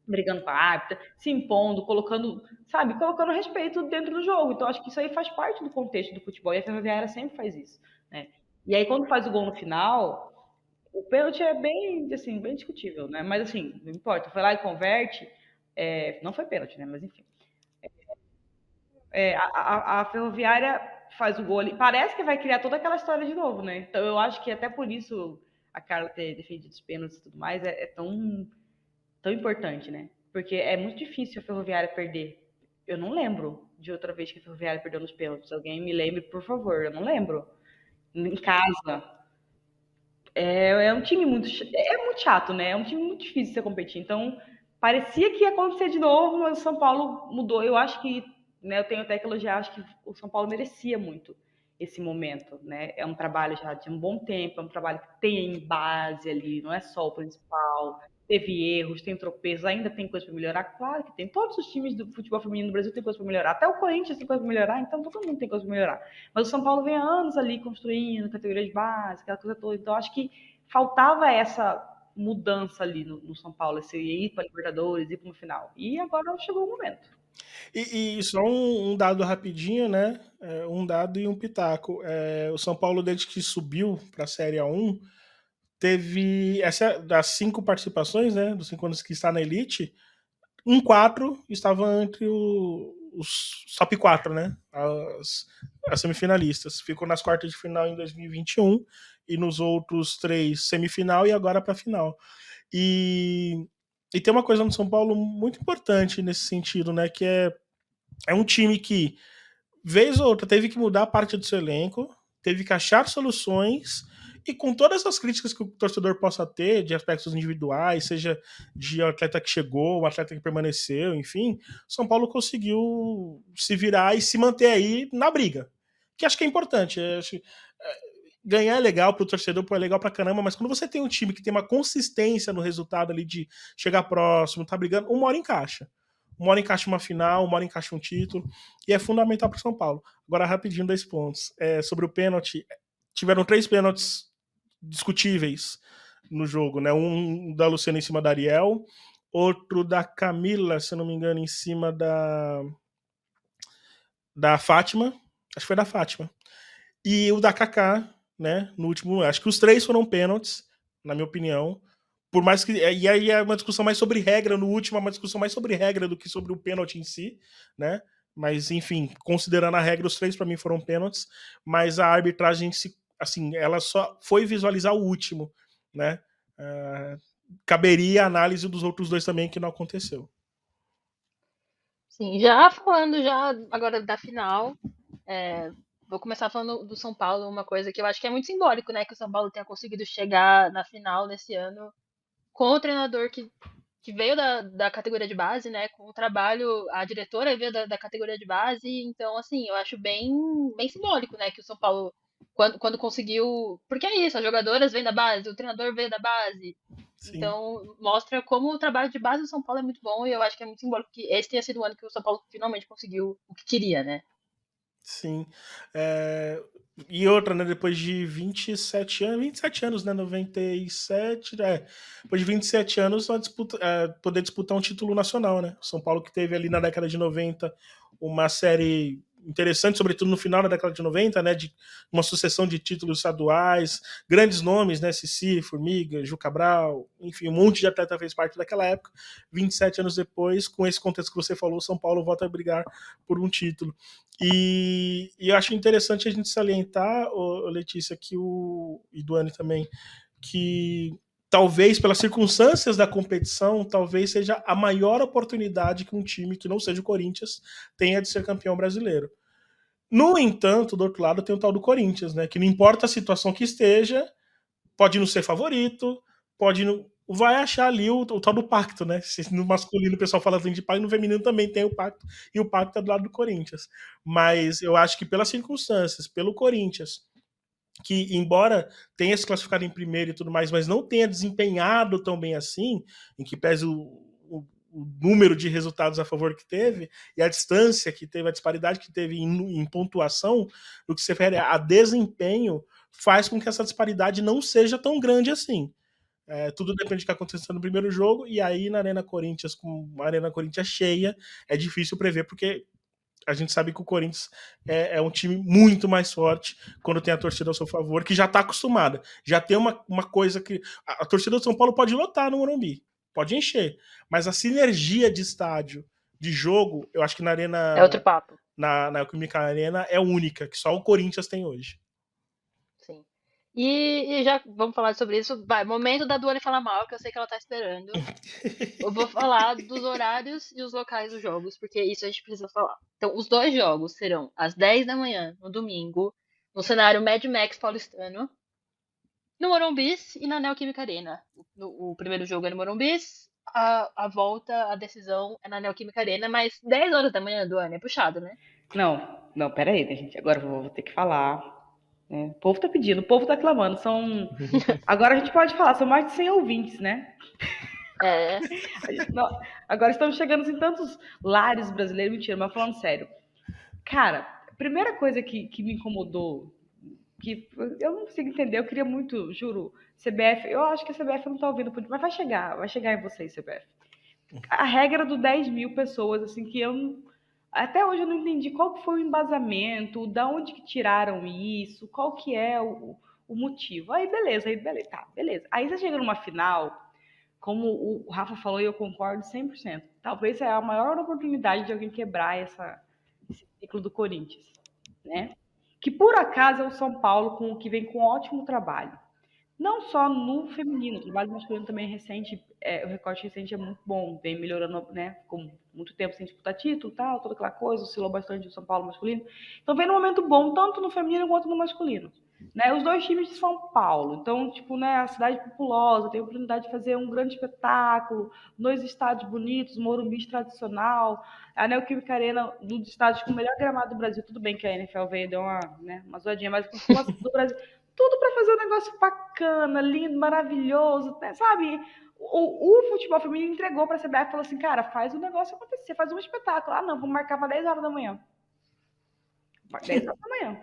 [SPEAKER 2] brigando com a árbitra, se impondo, colocando respeito dentro do jogo. Então, acho que isso aí faz parte do contexto do futebol, e a Ferroviária sempre faz isso, né? E aí, quando faz o gol no final, o pênalti é bem, assim, bem discutível, né? Mas, assim, não importa, foi lá e converte, não foi pênalti, né? Mas, enfim. A Ferroviária faz o gol ali, parece que vai criar toda aquela história de novo, né? Então, eu acho que até por isso a Carla ter defendido os pênaltis e tudo mais é tão importante, né? Porque é muito difícil a Ferroviária perder. Eu não lembro de outra vez que a Ferroviária perdeu nos pênaltis. Alguém me lembre, por favor. Eu não lembro. Em casa. É um time muito chato, né? É um time muito difícil de você competir. Então, parecia que ia acontecer de novo, mas o São Paulo mudou. Eu acho que, né, eu tenho até que elogiar, acho que o São Paulo merecia muito esse momento, né? É um trabalho já de um bom tempo, é um trabalho que tem base ali, não é só o principal. Teve erros, tem tropeços, ainda tem coisa para melhorar. Claro que tem. Todos os times do futebol feminino do Brasil tem coisa para melhorar. Até o Corinthians tem coisa para melhorar, então todo mundo tem coisa para melhorar. Mas o São Paulo vem há anos ali construindo categoria de base, aquela coisa toda. Então acho que faltava essa mudança ali no São Paulo, esse ir para a Libertadores, ir para o final. E agora chegou o momento.
[SPEAKER 3] E só um dado rapidinho, né? Um dado e um pitaco. O São Paulo, desde que subiu para a Série A1, teve das 5 participações, né? Dos 5 anos que está na Elite, 4 estavam entre os top 4, né? As semifinalistas. Ficou nas quartas de final em 2021 e nos outros 3 semifinal e agora para a final. E tem uma coisa no São Paulo muito importante nesse sentido, né? Que é um time que, vez ou outra, teve que mudar parte do seu elenco, teve que achar soluções E com todas as críticas que o torcedor possa ter, de aspectos individuais, seja de atleta que chegou, o atleta que permaneceu, enfim, São Paulo conseguiu se virar e se manter aí na briga. Que acho que é importante. Ganhar é legal pro torcedor, é legal pra caramba, mas quando você tem um time que tem uma consistência no resultado ali de chegar próximo, tá brigando, uma hora encaixa. Uma hora encaixa uma final, uma hora encaixa um título, e é fundamental pro São Paulo. Agora, rapidinho, 2 pontos. Sobre o pênalti, tiveram 3 pênaltis discutíveis no jogo, né? Um da Luciana em cima da Ariel, outro da Camila, se eu não me engano, em cima da Fátima, acho que foi da Fátima, e o da Kaká, né? No último, acho que os 3 foram pênaltis, na minha opinião. Por mais que. E aí é uma discussão mais sobre regra, no último é uma discussão mais sobre regra do que sobre o pênalti em si, né? Mas, enfim, considerando a regra, os 3 para mim foram pênaltis, mas a arbitragem, assim, ela só foi visualizar o último, né? Caberia a análise dos outros 2 também, que não aconteceu.
[SPEAKER 1] Sim, já falando já agora da final, vou começar falando do São Paulo, uma coisa que eu acho que é muito simbólico, né? Que o São Paulo tenha conseguido chegar na final nesse ano com o treinador que veio da categoria de base, né? Com o trabalho, a diretora veio da categoria de base, então, assim, eu acho bem simbólico, né? Que o São Paulo, quando conseguiu. Porque é isso, as jogadoras vêm da base, o treinador veio da base.
[SPEAKER 3] Sim.
[SPEAKER 1] Então, mostra como o trabalho de base do São Paulo é muito bom e eu acho que é muito simbólico que esse tenha sido o ano que o São Paulo finalmente conseguiu o que queria, né?
[SPEAKER 3] Sim. E outra, né? Depois de 27 anos, né? 97, depois de 27 anos, poder disputar um título nacional, né? São Paulo que teve ali na década de 90 uma série interessante, sobretudo no final da década de 90, né? De uma sucessão de títulos estaduais, grandes nomes, né? Cici, Formiga, Ju Cabral, enfim, um monte de atleta fez parte daquela época. 27 anos depois, com esse contexto que você falou, São Paulo volta a brigar por um título. E eu acho interessante a gente salientar, Letícia, e Duane também, que talvez pelas circunstâncias da competição, talvez seja a maior oportunidade que um time que não seja o Corinthians tenha de ser campeão brasileiro. No entanto, do outro lado tem o tal do Corinthians, né? Que não importa a situação que esteja, pode não ser favorito, pode não. Vai achar ali o tal do pacto, né? Se no masculino o pessoal fala assim de pacto, no feminino também tem o pacto, e o pacto tá do lado do Corinthians. Mas eu acho que pelas circunstâncias, pelo Corinthians, que embora tenha se classificado em primeiro e tudo mais, mas não tenha desempenhado tão bem assim, em que pese o número de resultados a favor que teve e a distância que teve, a disparidade que teve em pontuação, no que se refere a desempenho, faz com que essa disparidade não seja tão grande assim. Tudo depende do que aconteceu no primeiro jogo, e aí na Arena Corinthians, com a Arena Corinthians cheia, é difícil prever, porque a gente sabe que o Corinthians é um time muito mais forte quando tem a torcida ao seu favor, que já está acostumada. Já tem uma coisa que. A torcida do São Paulo pode lotar no Morumbi, pode encher, mas a sinergia de estádio, de jogo, eu acho que na
[SPEAKER 1] É outro
[SPEAKER 3] Arena.
[SPEAKER 1] papo.
[SPEAKER 3] Na Neoquímica Arena é única, que só o Corinthians tem hoje.
[SPEAKER 1] Sim. E já vamos falar sobre isso. Vai, momento da Duane falar mal, que eu sei que ela tá esperando. Eu vou falar dos horários e os locais dos jogos, porque isso a gente precisa falar. Então, os 2 jogos serão às 10 da manhã, no domingo, no cenário Mad Max paulistano, no Morumbis e na Neoquímica Arena. O primeiro jogo é no Morumbis, a volta, a decisão é na Neoquímica Arena, mas 10 horas da manhã, Duane, é puxado, né?
[SPEAKER 2] Não, pera aí, né, gente? Agora eu vou ter que falar. Né? O povo tá pedindo, o povo tá clamando. Agora a gente pode falar, são mais de 100 ouvintes, né?
[SPEAKER 1] É.
[SPEAKER 2] Agora estamos chegando em tantos lares brasileiros, mentira, mas falando sério. Cara, a primeira coisa que me incomodou, que eu não consigo entender, eu queria muito, juro, CBF, eu acho que a CBF não tá ouvindo, mas vai chegar em vocês, CBF. A regra do 10 mil pessoas, assim, que até hoje eu não entendi qual que foi o embasamento, da onde que tiraram isso, qual que é o motivo. Aí beleza, tá, beleza. Aí você chega numa final, como o Rafa falou e eu concordo 100%, talvez é a maior oportunidade de alguém quebrar esse ciclo do Corinthians, né? Que por acaso é o São Paulo que vem com um ótimo trabalho. Não só no feminino, o trabalho masculino também é recente, o recorte recente é muito bom, vem melhorando, né? Com muito tempo sem disputar título, tal, toda aquela coisa, oscilou bastante o São Paulo masculino. Então vem num momento bom, tanto no feminino quanto no masculino. né? Os dois times de São Paulo. Então, tipo, né, a cidade populosa, tem a oportunidade de fazer um grande espetáculo, dois estádios bonitos, Morumbi tradicional, a Neoquímica Arena, um dos estádios com o melhor gramado do Brasil. Tudo bem que a NFL veio e deu uma zoadinha, mas como do Brasil, tudo para fazer um negócio bacana, lindo, maravilhoso, né, sabe? O futebol feminino entregou para a CBF e falou assim, cara, faz o negócio acontecer, faz um espetáculo. Ah, não, vamos marcar para 10 horas da manhã. 10 horas da manhã.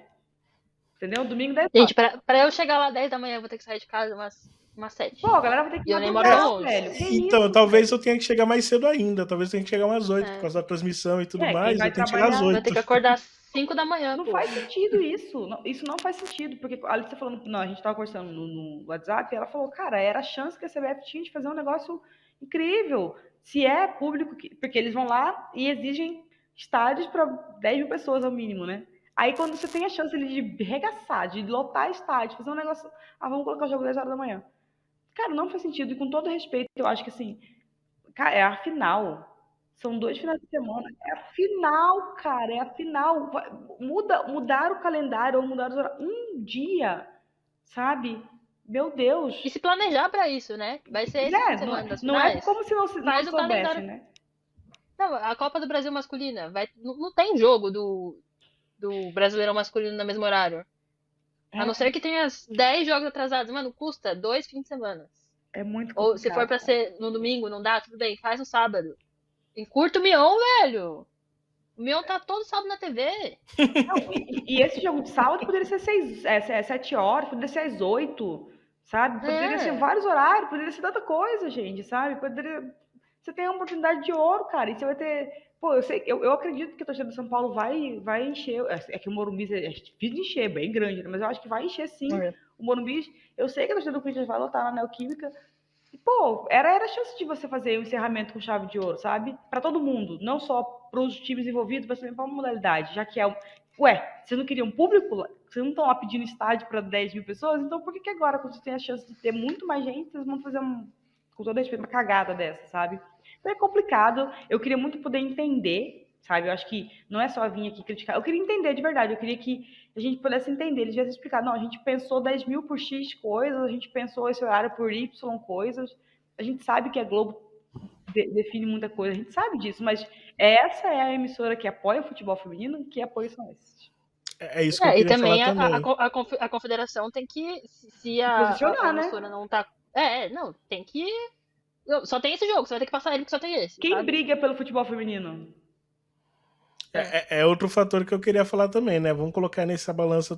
[SPEAKER 2] Entendeu? Domingo, 10 horas.
[SPEAKER 1] Gente, pra eu chegar lá 10 da manhã, eu vou ter que sair de casa umas 7.
[SPEAKER 2] Pô, a galera vai ter que
[SPEAKER 1] E eu nem moro tão
[SPEAKER 2] madrugar,
[SPEAKER 1] longe.
[SPEAKER 2] velho. Que
[SPEAKER 3] Então,
[SPEAKER 2] isso,
[SPEAKER 3] talvez eu tenha que chegar mais cedo ainda. Talvez eu tenha que chegar umas 8 por
[SPEAKER 1] É.
[SPEAKER 3] causa da transmissão e tudo
[SPEAKER 2] quem
[SPEAKER 3] mais.
[SPEAKER 2] vai
[SPEAKER 3] Eu tenho que chegar às
[SPEAKER 2] trabalhar
[SPEAKER 1] Vai ter
[SPEAKER 3] 8.
[SPEAKER 1] que acordar às 5 da manhã,
[SPEAKER 2] não
[SPEAKER 1] pô.
[SPEAKER 2] faz sentido isso. Isso não faz sentido. Porque a Alice tá falando, não, a gente tava conversando no WhatsApp e ela falou, cara, era a chance que a CBF tinha de fazer um negócio incrível. Se é público, porque eles vão lá e exigem estádios para 10 mil pessoas ao mínimo, né? Aí quando você tem a chance de regaçar, de lotar estádio, fazer um negócio, vamos colocar o jogo 10 horas da manhã. Cara, não faz sentido. E com todo respeito, eu acho que assim, cara, é a final. São 2 finais de semana. É a final, cara. É a final. Mudar o calendário ou mudar os horários. Um dia, sabe? Meu Deus.
[SPEAKER 1] E se planejar pra isso, né? Vai ser esse fim de semana das
[SPEAKER 2] Não é
[SPEAKER 1] finais.
[SPEAKER 2] como se não
[SPEAKER 1] Faz o
[SPEAKER 2] soubesse,
[SPEAKER 1] calendário.
[SPEAKER 2] né?
[SPEAKER 1] Não, a Copa do Brasil masculina. Não tem jogo do Brasileirão masculino no mesmo horário. A não ser que tenha 10 jogos atrasados. Mano, custa 2 fins de semana.
[SPEAKER 2] É muito
[SPEAKER 1] Ou se for
[SPEAKER 2] complicado.
[SPEAKER 1] pra ser no domingo, não dá, tudo bem, faz no sábado. Encurta o Mion, velho. O Mion tá todo sábado na TV.
[SPEAKER 2] Não, e esse jogo de sábado poderia ser 7 horas, poderia ser às 8, sabe? Poderia ser vários horários, poderia ser tanta coisa, gente, sabe? Você tem uma oportunidade de ouro, cara, e você vai ter. Pô, eu acredito que a torcida do São Paulo vai encher. É que o Morumbi é difícil de encher, é bem grande, né? Mas eu acho que vai encher sim. O Morumbi, eu sei que a torcida do Corinthians vai lotar na Neoquímica. E, pô, era a chance de você fazer um encerramento com chave de ouro, sabe? Para todo mundo, não só para os times envolvidos, mas também para uma modalidade, já que Ué, vocês não queriam público? Vocês não estão lá pedindo estádio para 10 mil pessoas? Então por que agora, quando vocês têm a chance de ter muito mais gente, vocês vão fazer, com todo respeito, uma cagada dessa, sabe? Então é complicado. Eu queria muito poder entender, sabe? Eu acho que não é só vir aqui criticar. Eu queria entender de verdade. Eu queria que a gente pudesse entender. Eles tivessem explicado, não, a gente pensou 10 mil por X coisas, a gente pensou esse horário por Y coisas. A gente sabe que a Globo define muita coisa, a gente sabe disso, mas essa é a emissora que apoia o futebol feminino, que apoia são esses.
[SPEAKER 3] É isso que eu
[SPEAKER 1] E
[SPEAKER 3] queria falar
[SPEAKER 1] também
[SPEAKER 3] também.
[SPEAKER 1] a confederação tem que, se a
[SPEAKER 2] Posicionar, né?
[SPEAKER 1] emissora não tá. Não, tem que. Só tem esse jogo, você vai ter que passar ele que só tem esse.
[SPEAKER 2] Quem
[SPEAKER 1] sabe?
[SPEAKER 2] briga pelo futebol feminino?
[SPEAKER 3] É outro fator que eu queria falar também, né? Vamos colocar nessa balança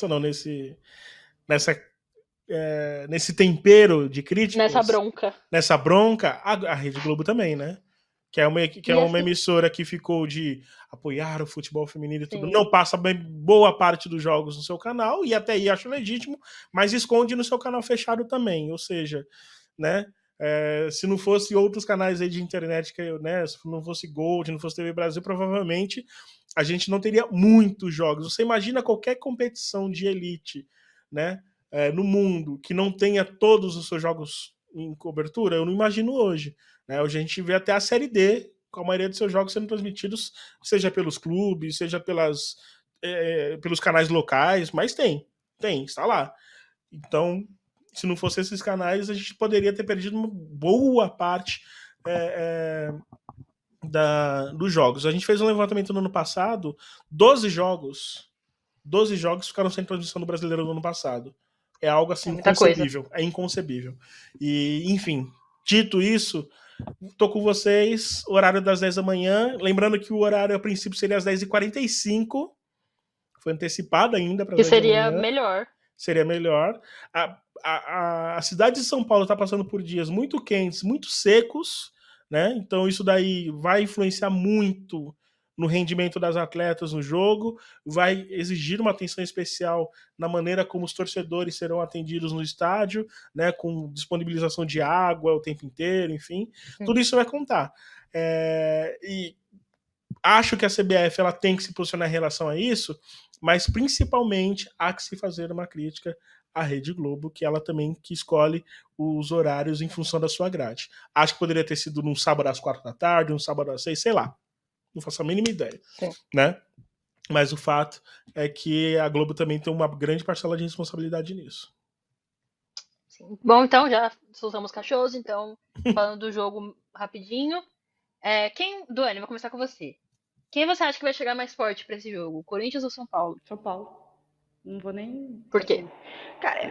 [SPEAKER 3] não, nesse tempero de críticas. Nessa bronca, a Rede Globo também, né? Que é uma emissora que ficou de apoiar o futebol feminino e tudo. Não passa bem boa parte dos jogos no seu canal, e até aí acho legítimo, mas esconde no seu canal fechado também. Ou seja, né? Se não fosse outros canais aí de internet, né, se não fosse Gold, não fosse TV Brasil, provavelmente a gente não teria muitos jogos. Você imagina qualquer competição de elite, né, no mundo que não tenha todos os seus jogos em cobertura? Eu não imagino hoje. Né? Hoje a gente vê até a Série D, com a maioria dos seus jogos sendo transmitidos, seja pelos clubes, seja pelos canais locais, mas está lá. Então, se não fosse esses canais, a gente poderia ter perdido uma boa parte dos jogos. A gente fez um levantamento no ano passado, 12 jogos ficaram sem transmissão do Brasileiro no ano passado. É algo assim inconcebível. É inconcebível. E, enfim, dito isso, tô com vocês, horário das 10 da manhã. Lembrando que o horário, a princípio, seria às 10h45. Foi antecipado ainda para as 10 da manhã.
[SPEAKER 1] Que seria melhor.
[SPEAKER 3] Seria melhor. A cidade de São Paulo está passando por dias muito quentes, muito secos, né? Então isso daí vai influenciar muito no rendimento das atletas no jogo, vai exigir uma atenção especial na maneira como os torcedores serão atendidos no estádio, né? Com disponibilização de água o tempo inteiro, enfim. Tudo isso vai contar. E acho que a CBF ela tem que se posicionar em relação a isso, mas principalmente há que se fazer uma crítica à Rede Globo, que ela também que escolhe os horários em função da sua grade. Acho que poderia ter sido num sábado às 4 da tarde, um sábado às 6, sei lá. Não faço a mínima ideia. Né? Mas o fato é que a Globo também tem uma grande parcela de responsabilidade nisso.
[SPEAKER 1] Sim. Bom, então já soltamos cachorros, então falando do jogo rapidinho. Duane, vou começar com você. Quem você acha que vai chegar mais forte pra esse jogo? Corinthians ou São Paulo?
[SPEAKER 2] São Paulo. Não vou nem.
[SPEAKER 1] Por quê?
[SPEAKER 2] Assim. Cara,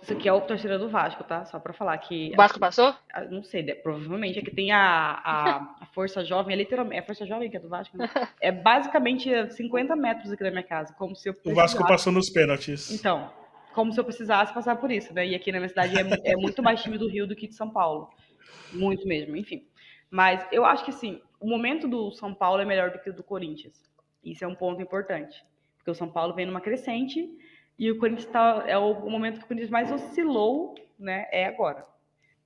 [SPEAKER 2] isso aqui é o torcedor do Vasco, tá? Só pra falar que.
[SPEAKER 1] O Vasco passou?
[SPEAKER 2] Não sei, provavelmente é que tem a Força Jovem, é literalmente. É a Força Jovem que é do Vasco, né? É basicamente 50 metros aqui da minha casa, como se eu
[SPEAKER 3] O Vasco passou nos pênaltis.
[SPEAKER 2] Então, como se eu precisasse passar por isso, né? E aqui na minha cidade é muito mais time do Rio do que de São Paulo. Muito mesmo, enfim. Mas eu acho que, assim, o momento do São Paulo é melhor do que o do Corinthians. Isso é um ponto importante. Porque o São Paulo vem numa crescente e o Corinthians é o momento que o Corinthians mais oscilou, né? É agora.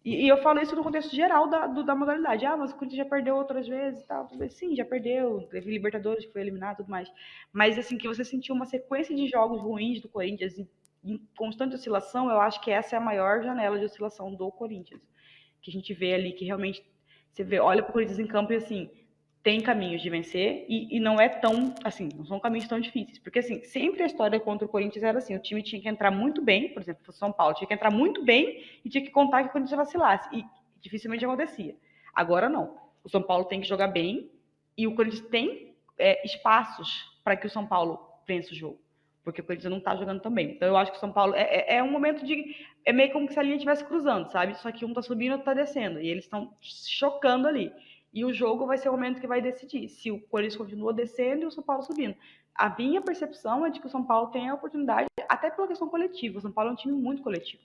[SPEAKER 2] E eu falo isso no contexto geral da modalidade. Mas o Corinthians já perdeu outras vezes e tal. Sim, já perdeu. Teve Libertadores que foi eliminado e tudo mais. Mas, assim, que você sentiu uma sequência de jogos ruins do Corinthians em constante oscilação, eu acho que essa é a maior janela de oscilação do Corinthians. Que a gente vê ali que realmente você vê, olha para o Corinthians em campo e assim, tem caminhos de vencer e não é tão, assim, não são caminhos tão difíceis. Porque, assim, sempre a história contra o Corinthians era assim, o time tinha que entrar muito bem, por exemplo, o São Paulo tinha que entrar muito bem e tinha que contar que o Corinthians vacilasse. E dificilmente acontecia. Agora não. O São Paulo tem que jogar bem e o Corinthians tem espaços para que o São Paulo vença o jogo. Porque o Corinthians não tá jogando tão bem. Então eu acho que o São Paulo é um momento de. É meio como se a linha estivesse cruzando, sabe? Só que um tá subindo e outro tá descendo. E eles estão chocando ali. E o jogo vai ser o momento que vai decidir se o Corinthians continua descendo e o São Paulo subindo. A minha percepção é de que o São Paulo tem a oportunidade, até pela questão coletiva. O São Paulo é um time muito coletivo.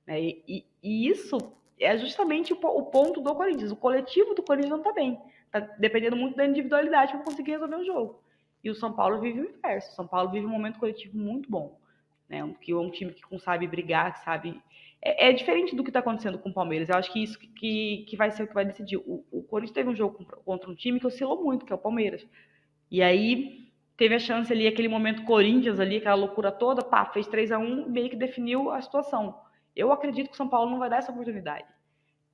[SPEAKER 2] Né? E isso é justamente o ponto do Corinthians. O coletivo do Corinthians não tá bem. Tá dependendo muito da individualidade para conseguir resolver o jogo. E o São Paulo vive o inverso. O São Paulo vive um momento coletivo muito bom. Né? Que é um time que sabe brigar, que sabe. É diferente do que está acontecendo com o Palmeiras. Eu acho que isso que vai ser o que vai decidir. O Corinthians teve um jogo contra um time que oscilou muito, que é o Palmeiras. E aí teve a chance ali, aquele momento Corinthians ali, aquela loucura toda, pá, fez 3-1 e meio que definiu a situação. Eu acredito que o São Paulo não vai dar essa oportunidade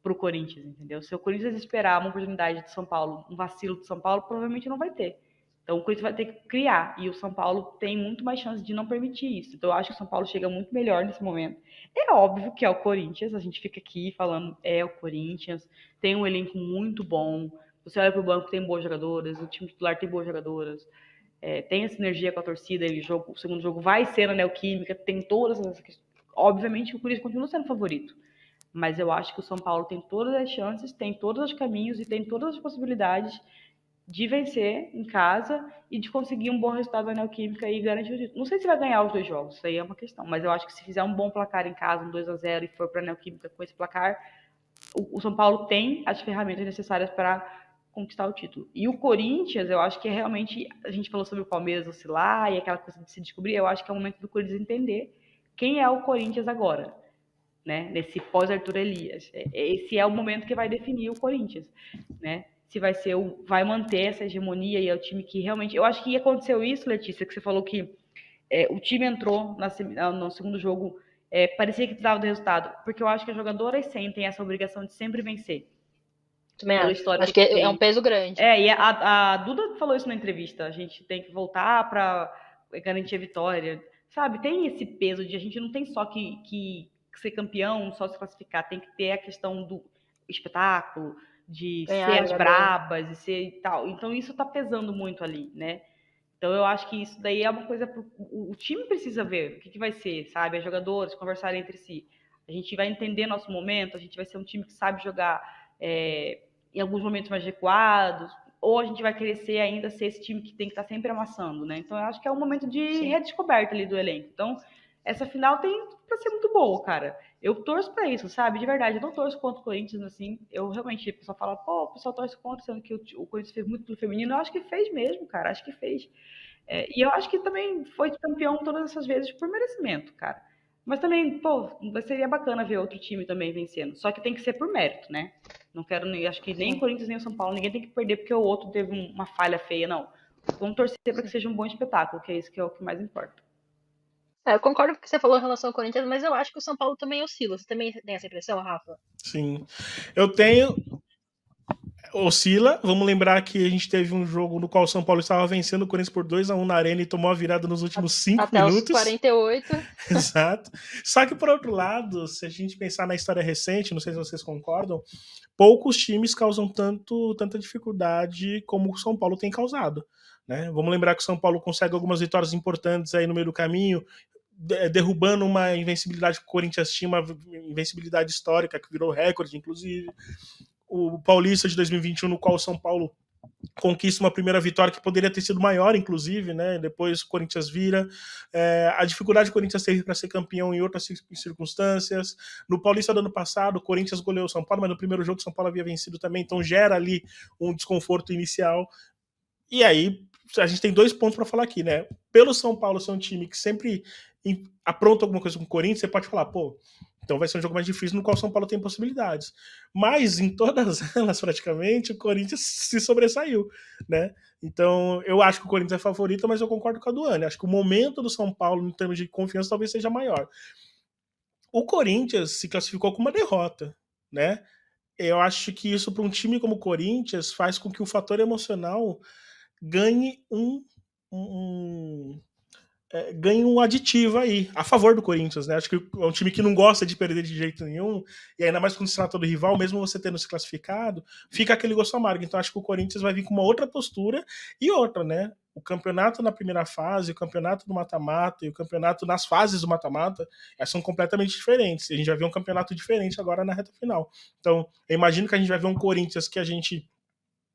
[SPEAKER 2] pro Corinthians, entendeu? Se o Corinthians esperar uma oportunidade de São Paulo, um vacilo de São Paulo, provavelmente não vai ter. Então o Corinthians vai ter que criar, e o São Paulo tem muito mais chance de não permitir isso. Então eu acho que o São Paulo chega muito melhor nesse momento. É óbvio que é o Corinthians, a gente fica aqui falando, é o Corinthians, tem um elenco muito bom, você olha pro banco, tem boas jogadoras, o time titular tem boas jogadoras, tem essa sinergia com a torcida, o segundo jogo vai ser na Neoquímica, tem todas essas questões. Obviamente o Corinthians continua sendo favorito, mas eu acho que o São Paulo tem todas as chances, tem todos os caminhos e tem todas as possibilidades de vencer em casa e de conseguir um bom resultado na Neoquímica e garantir o título. Não sei se vai ganhar os dois jogos, isso aí é uma questão, mas eu acho que se fizer um bom placar em casa, um 2-0 e for para a Neoquímica com esse placar, o São Paulo tem as ferramentas necessárias para conquistar o título. E o Corinthians, eu acho que é realmente, a gente falou sobre o Palmeiras oscilar e aquela coisa de se descobrir, eu acho que é o momento do Corinthians entender quem é o Corinthians agora. Né, nesse pós-Arthur Elias. Esse é o momento que vai definir o Corinthians, né? Se vai manter essa hegemonia e é o time que realmente... Eu acho que aconteceu isso, Letícia, que você falou que o time entrou no segundo jogo, parecia que precisava do resultado, porque eu acho que as jogadoras sentem essa obrigação de sempre vencer.
[SPEAKER 1] Também acho que é um peso grande.
[SPEAKER 2] E a Duda falou isso na entrevista, a gente tem que voltar para garantir a vitória, sabe? Tem esse peso de a gente não tem só que ser campeão, só se classificar, tem que ter a questão do espetáculo, de ser as brabas, e ser e tal. Então isso tá pesando muito ali, né? Então eu acho que isso daí é uma coisa o time precisa ver o que vai ser, sabe? Os jogadores conversarem entre si. A gente vai entender nosso momento, a gente vai ser um time que sabe jogar em alguns momentos mais recuados, ou a gente vai crescer ainda ser esse time que tem que estar sempre amassando, né? Então eu acho que é um momento de redescoberta ali do elenco. Então essa final tem pra ser muito boa, cara. Eu torço pra isso, sabe? De verdade, eu não torço contra o Corinthians, assim. Eu realmente, o pessoal fala, pô, o pessoal torce contra, sendo que o Corinthians fez muito pelo feminino. Eu acho que fez mesmo, cara. Acho que fez. E eu acho que também foi campeão todas essas vezes por merecimento, cara. Mas também, pô, seria bacana ver outro time também vencendo. Só que tem que ser por mérito, né? Não quero nem, acho que nem o Corinthians nem o São Paulo, ninguém tem que perder porque o outro teve uma falha feia, não. Vamos torcer para que seja um bom espetáculo, que é isso que é o que mais importa.
[SPEAKER 1] Eu concordo com o que você falou em relação ao Corinthians, mas eu acho que o São Paulo também oscila. Você também tem essa impressão, Rafa?
[SPEAKER 3] Sim. Eu tenho. oscila. Vamos lembrar que a gente teve um jogo no qual o São Paulo estava vencendo o Corinthians por 2-1 na Arena e tomou a virada nos últimos 5
[SPEAKER 1] Até os
[SPEAKER 3] minutos.
[SPEAKER 1] 48.
[SPEAKER 3] Exato. Só que, por outro lado, se a gente pensar na história recente, não sei se vocês concordam, poucos times causam tanta dificuldade como o São Paulo tem causado. Né? Vamos lembrar que o São Paulo consegue algumas vitórias importantes aí no meio do caminho, derrubando uma invencibilidade que o Corinthians tinha, uma invencibilidade histórica que virou recorde, inclusive. O Paulista de 2021, no qual o São Paulo conquista uma primeira vitória que poderia ter sido maior, inclusive, né? Depois o Corinthians vira. A dificuldade que o Corinthians teve para ser campeão em outras circunstâncias. No Paulista do ano passado, o Corinthians goleou o São Paulo, mas no primeiro jogo o São Paulo havia vencido também, então gera ali um desconforto inicial. E aí, a gente tem 2 pontos para falar aqui, né? Pelo São Paulo ser um time que sempre apronta alguma coisa com o Corinthians, você pode falar, pô, então vai ser um jogo mais difícil no qual o São Paulo tem possibilidades. Mas em todas elas, praticamente, o Corinthians se sobressaiu, né? Então, eu acho que o Corinthians é favorito, mas eu concordo com a Duane. Acho que o momento do São Paulo, em termos de confiança, talvez seja maior. O Corinthians se classificou com uma derrota, né? Eu acho que isso, para um time como o Corinthians, faz com que o fator emocional ganhe ganhe um aditivo aí, a favor do Corinthians, né? Acho que é um time que não gosta de perder de jeito nenhum, e ainda mais quando se trata do rival, mesmo você tendo se classificado, fica aquele gosto amargo. Então acho que o Corinthians vai vir com uma outra postura e outra, né? O campeonato na primeira fase, o campeonato do mata-mata e o campeonato nas fases do mata-mata são completamente diferentes. A gente vai ver um campeonato diferente agora na reta final. Então, eu imagino que a gente vai ver um Corinthians que a gente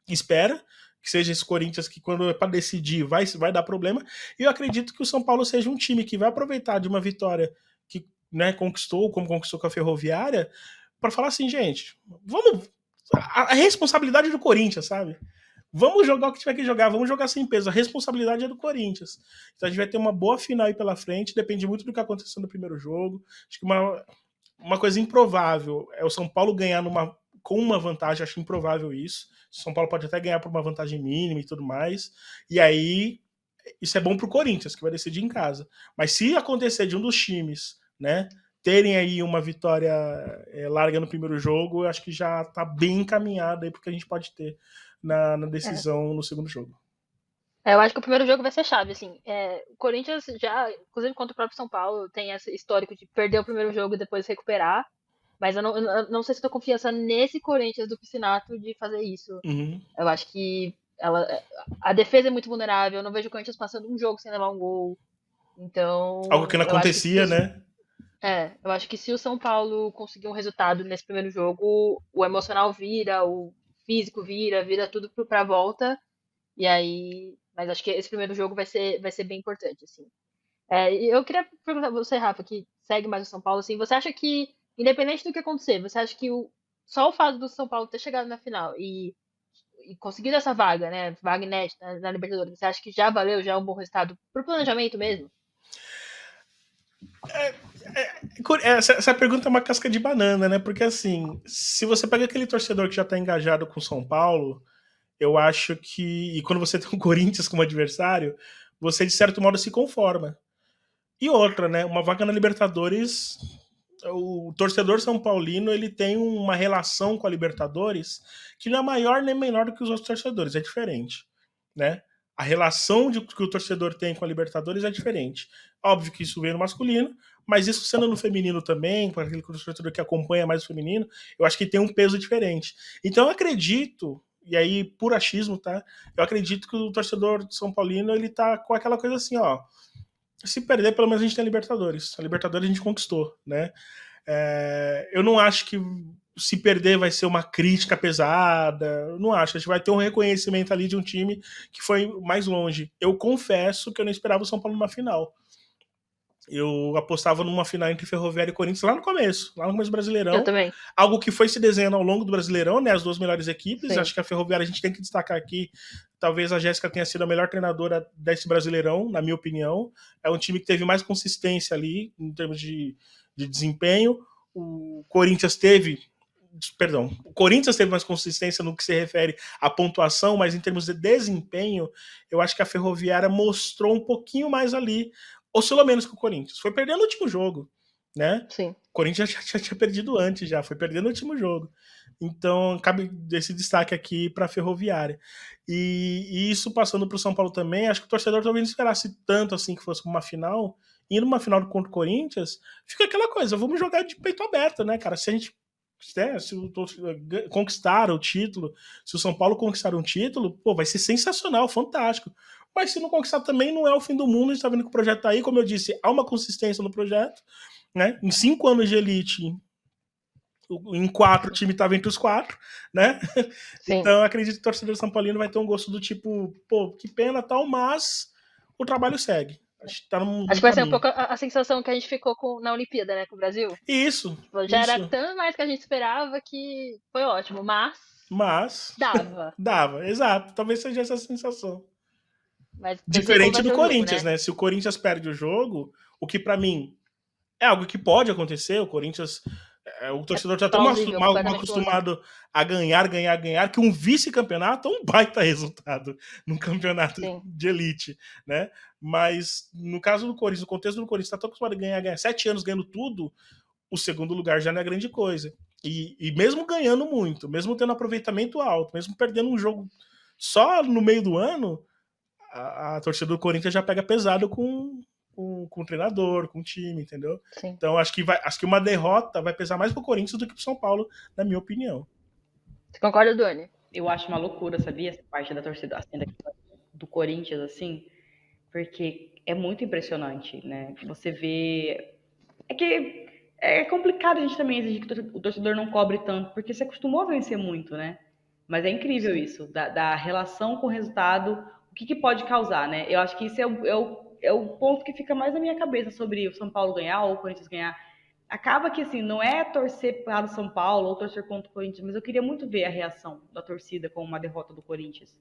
[SPEAKER 3] espera, que seja esse Corinthians que, quando é para decidir, vai dar problema. E eu acredito que o São Paulo seja um time que vai aproveitar de uma vitória que, né, conquistou, como conquistou com a Ferroviária, para falar assim, gente, vamos. A responsabilidade é do Corinthians, sabe? Vamos jogar o que tiver que jogar, vamos jogar sem peso. A responsabilidade é do Corinthians. Então a gente vai ter uma boa final aí pela frente, depende muito do que aconteceu no primeiro jogo. Acho que uma coisa improvável é o São Paulo ganhar com uma vantagem, acho improvável isso. O São Paulo pode até ganhar por uma vantagem mínima e tudo mais. E aí, isso é bom pro Corinthians, que vai decidir em casa. Mas se acontecer de um dos times, né, terem aí uma vitória larga no primeiro jogo, eu acho que já tá bem encaminhado aí porque a gente pode ter na decisão no segundo jogo.
[SPEAKER 1] Eu acho que o primeiro jogo vai ser chave, assim. O Corinthians já, inclusive contra o próprio São Paulo, tem esse histórico de perder o primeiro jogo e depois recuperar. Mas eu não sei se eu tô confiança nesse Corinthians do Piscinato de fazer isso.
[SPEAKER 3] Uhum.
[SPEAKER 1] Eu acho que a defesa é muito vulnerável. Eu não vejo o Corinthians passando um jogo sem levar um gol. Então.
[SPEAKER 3] Algo que não acontecia, né?
[SPEAKER 1] Eu acho que se o São Paulo conseguir um resultado nesse primeiro jogo, o emocional vira, o físico vira tudo pra volta. E aí. Mas acho que esse primeiro jogo vai ser bem importante, assim. E eu queria perguntar pra você, Rafa, que segue mais o São Paulo, assim, você acha que, independente do que acontecer, você acha que só o fato do São Paulo ter chegado na final e conseguido essa vaga, né, vaga inédita na Libertadores, você acha que já valeu, já é um bom resultado pro planejamento mesmo?
[SPEAKER 3] Essa pergunta é uma casca de banana, né? Porque, assim, se você pega aquele torcedor que já tá engajado com o São Paulo, eu acho que... E quando você tem um Corinthians como adversário, você, de certo modo, se conforma. E outra, né? Uma vaga na Libertadores... O torcedor são paulino, ele tem uma relação com a Libertadores que não é maior nem menor do que os outros torcedores, é diferente, né? A relação que o torcedor tem com a Libertadores é diferente. Óbvio que isso vem no masculino, mas isso sendo no feminino também, para aquele torcedor que acompanha mais o feminino, eu acho que tem um peso diferente. Então eu acredito, e aí por achismo, tá? Eu acredito que o torcedor São Paulino, ele tá com aquela coisa assim, ó, se perder, pelo menos a gente tem a Libertadores. A Libertadores a gente conquistou, né? Eu não acho que se perder vai ser uma crítica pesada. Eu não acho. A gente vai ter um reconhecimento ali de um time que foi mais longe. Eu confesso que eu não esperava o São Paulo numa final. Eu apostava numa final entre Ferroviária e Corinthians lá no começo do Brasileirão.
[SPEAKER 1] Eu também.
[SPEAKER 3] Algo que foi se desenhando ao longo do Brasileirão, né? As duas melhores equipes.
[SPEAKER 1] Sim.
[SPEAKER 3] Acho que a Ferroviária a gente tem que destacar aqui. Talvez a Jéssica tenha sido a melhor treinadora desse Brasileirão, na minha opinião. É um time que teve mais consistência ali, em termos de desempenho. O Corinthians teve mais consistência no que se refere à pontuação, mas em termos de desempenho, eu acho que a Ferroviária mostrou um pouquinho mais ali, oscilou menos que o Corinthians. Foi perdendo o último jogo, né?
[SPEAKER 1] Sim.
[SPEAKER 3] Corinthians já tinha perdido antes, já foi perdendo o último jogo. Então, cabe esse destaque aqui para a Ferroviária. E isso passando para o São Paulo também, acho que o torcedor talvez não esperasse tanto assim que fosse uma final. E numa final contra o Corinthians, fica aquela coisa, vamos jogar de peito aberto, né, cara? Se a gente se conquistar o título, se o São Paulo conquistar um título, pô, vai ser sensacional, fantástico. Mas se não conquistar também, não é o fim do mundo. A gente tá vendo que o projeto tá aí, como eu disse, há uma consistência no projeto, né? Em 5 anos de elite, em 4 o time estava entre os 4, né?
[SPEAKER 1] Sim.
[SPEAKER 3] Então acredito que o torcedor São Paulino vai ter um gosto do tipo, pô, que pena tal, mas o trabalho segue. Acho que tá num
[SPEAKER 1] Acho que vai ser um
[SPEAKER 3] caminho.
[SPEAKER 1] pouco a sensação que a gente ficou na Olimpíada, né, com o Brasil.
[SPEAKER 3] Isso,
[SPEAKER 1] Tipo, já era
[SPEAKER 3] isso.
[SPEAKER 1] tão mais que a gente esperava que foi ótimo, mas
[SPEAKER 3] Mas
[SPEAKER 1] dava.
[SPEAKER 3] dava, exato. Talvez seja essa sensação.
[SPEAKER 1] Mas não sei como
[SPEAKER 3] Diferente
[SPEAKER 1] vai
[SPEAKER 3] do
[SPEAKER 1] ser o jogo,
[SPEAKER 3] Corinthians,
[SPEAKER 1] né?
[SPEAKER 3] né? Se o Corinthians perde o jogo, o que pra mim é algo que pode acontecer, o Corinthians. O
[SPEAKER 1] É
[SPEAKER 3] torcedor já está
[SPEAKER 1] plausível,
[SPEAKER 3] mal
[SPEAKER 1] completamente plausível.
[SPEAKER 3] acostumado a ganhar, que um vice-campeonato é um baita resultado num campeonato
[SPEAKER 1] Sim.
[SPEAKER 3] de elite, né? Mas no caso do Corinthians, no contexto do Corinthians, está tão acostumado a ganhar 7 anos ganhando tudo, o segundo lugar já não é grande coisa. E mesmo ganhando muito, mesmo tendo aproveitamento alto, mesmo perdendo um jogo só no meio do ano, a torcida do Corinthians já pega pesado com o treinador, com o time, entendeu?
[SPEAKER 1] Sim.
[SPEAKER 3] Então acho que uma derrota vai pesar mais pro Corinthians do que pro São Paulo, na minha opinião.
[SPEAKER 1] Você concorda, Duane?
[SPEAKER 2] Eu acho uma loucura, sabia? Essa parte da torcida, assim, do Corinthians, assim, porque é muito impressionante, né? Você vê. É que é complicado a gente também exigir que o torcedor não cobre tanto, porque se acostumou a vencer muito, né? Mas é incrível
[SPEAKER 1] Sim.
[SPEAKER 2] isso, da relação com o resultado, o que pode causar, né? Eu acho que isso é o ponto que fica mais na minha cabeça sobre o São Paulo ganhar ou o Corinthians ganhar. Acaba que, assim, não é torcer para o São Paulo ou torcer contra o Corinthians, mas eu queria muito ver a reação da torcida com uma derrota do Corinthians.